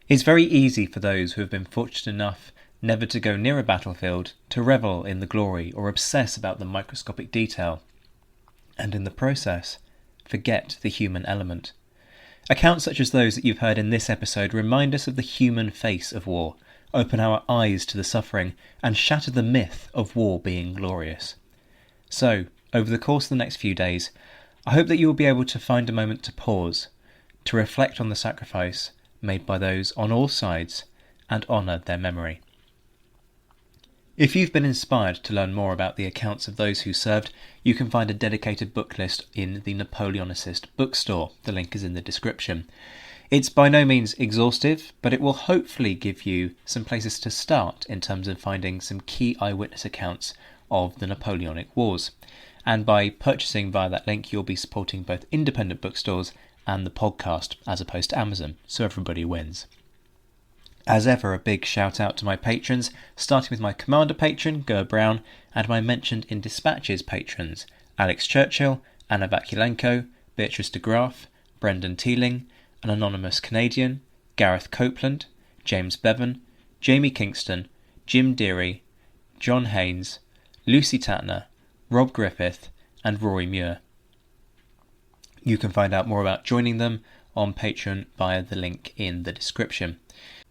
It's very easy for those who have been fortunate enough never to go near a battlefield to revel in the glory or obsess about the microscopic detail, and in the process, forget the human element. Accounts such as those that you've heard in this episode remind us of the human face of war, open our eyes to the suffering, and shatter the myth of war being glorious. So, over the course of the next few days, I hope that you will be able to find a moment to pause, to reflect on the sacrifice made by those on all sides, and honour their memory. If you've been inspired to learn more about the accounts of those who served, you can find a dedicated book list in the Napoleonicist bookstore. The link is in the description. It's by no means exhaustive, but it will hopefully give you some places to start in terms of finding some key eyewitness accounts of the Napoleonic Wars. And by purchasing via that link, you'll be supporting both independent bookstores and the podcast, as opposed to Amazon, so everybody wins. As ever, a big shout out to my patrons, starting with my Commander patron, Ger Brown, and my mentioned in Dispatches patrons, Alex Churchill, Anna Vakulenko, Beatrice de Graaf, Brendan Teeling, an anonymous Canadian, Gareth Copeland, James Bevan, Jamie Kingston, Jim Deary, John Haynes, Lucy Tatner, Rob Griffith, and Rory Muir. You can find out more about joining them on Patreon via the link in the description.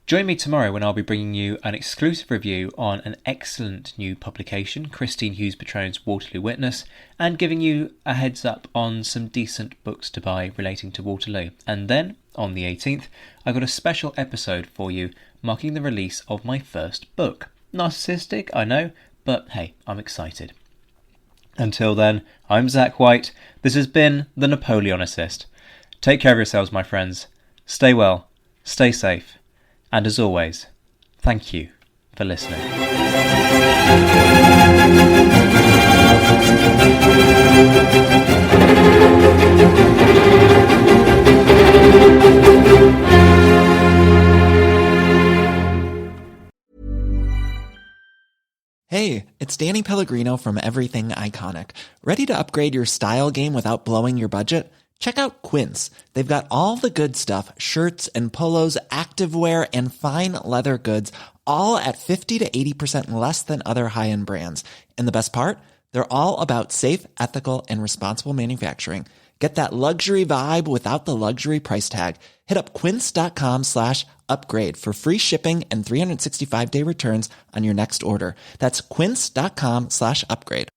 Join me tomorrow when I'll be bringing you an exclusive review on an excellent new publication, Christine Hughes-Patrone's Waterloo Witness, and giving you a heads up on some decent books to buy relating to Waterloo. And then, on the 18th, I've got a special episode for you marking the release of my first book. Narcissistic, I know, but hey, I'm excited. Until then, I'm Zach White. This has been The Napoleonicist. Take care of yourselves, my friends. Stay well, stay safe. And as always, thank you for listening. Hey, it's Danny Pellegrino from Everything Iconic. Ready to upgrade your style game without blowing your budget? Check out Quince. They've got all the good stuff, shirts and polos, activewear, and fine leather goods, all at 50 to 80% less than other high-end brands. And the best part? They're all about safe, ethical, and responsible manufacturing. Get that luxury vibe without the luxury price tag. Hit up quince.com/upgrade for free shipping and 365-day returns on your next order. That's quince.com/upgrade.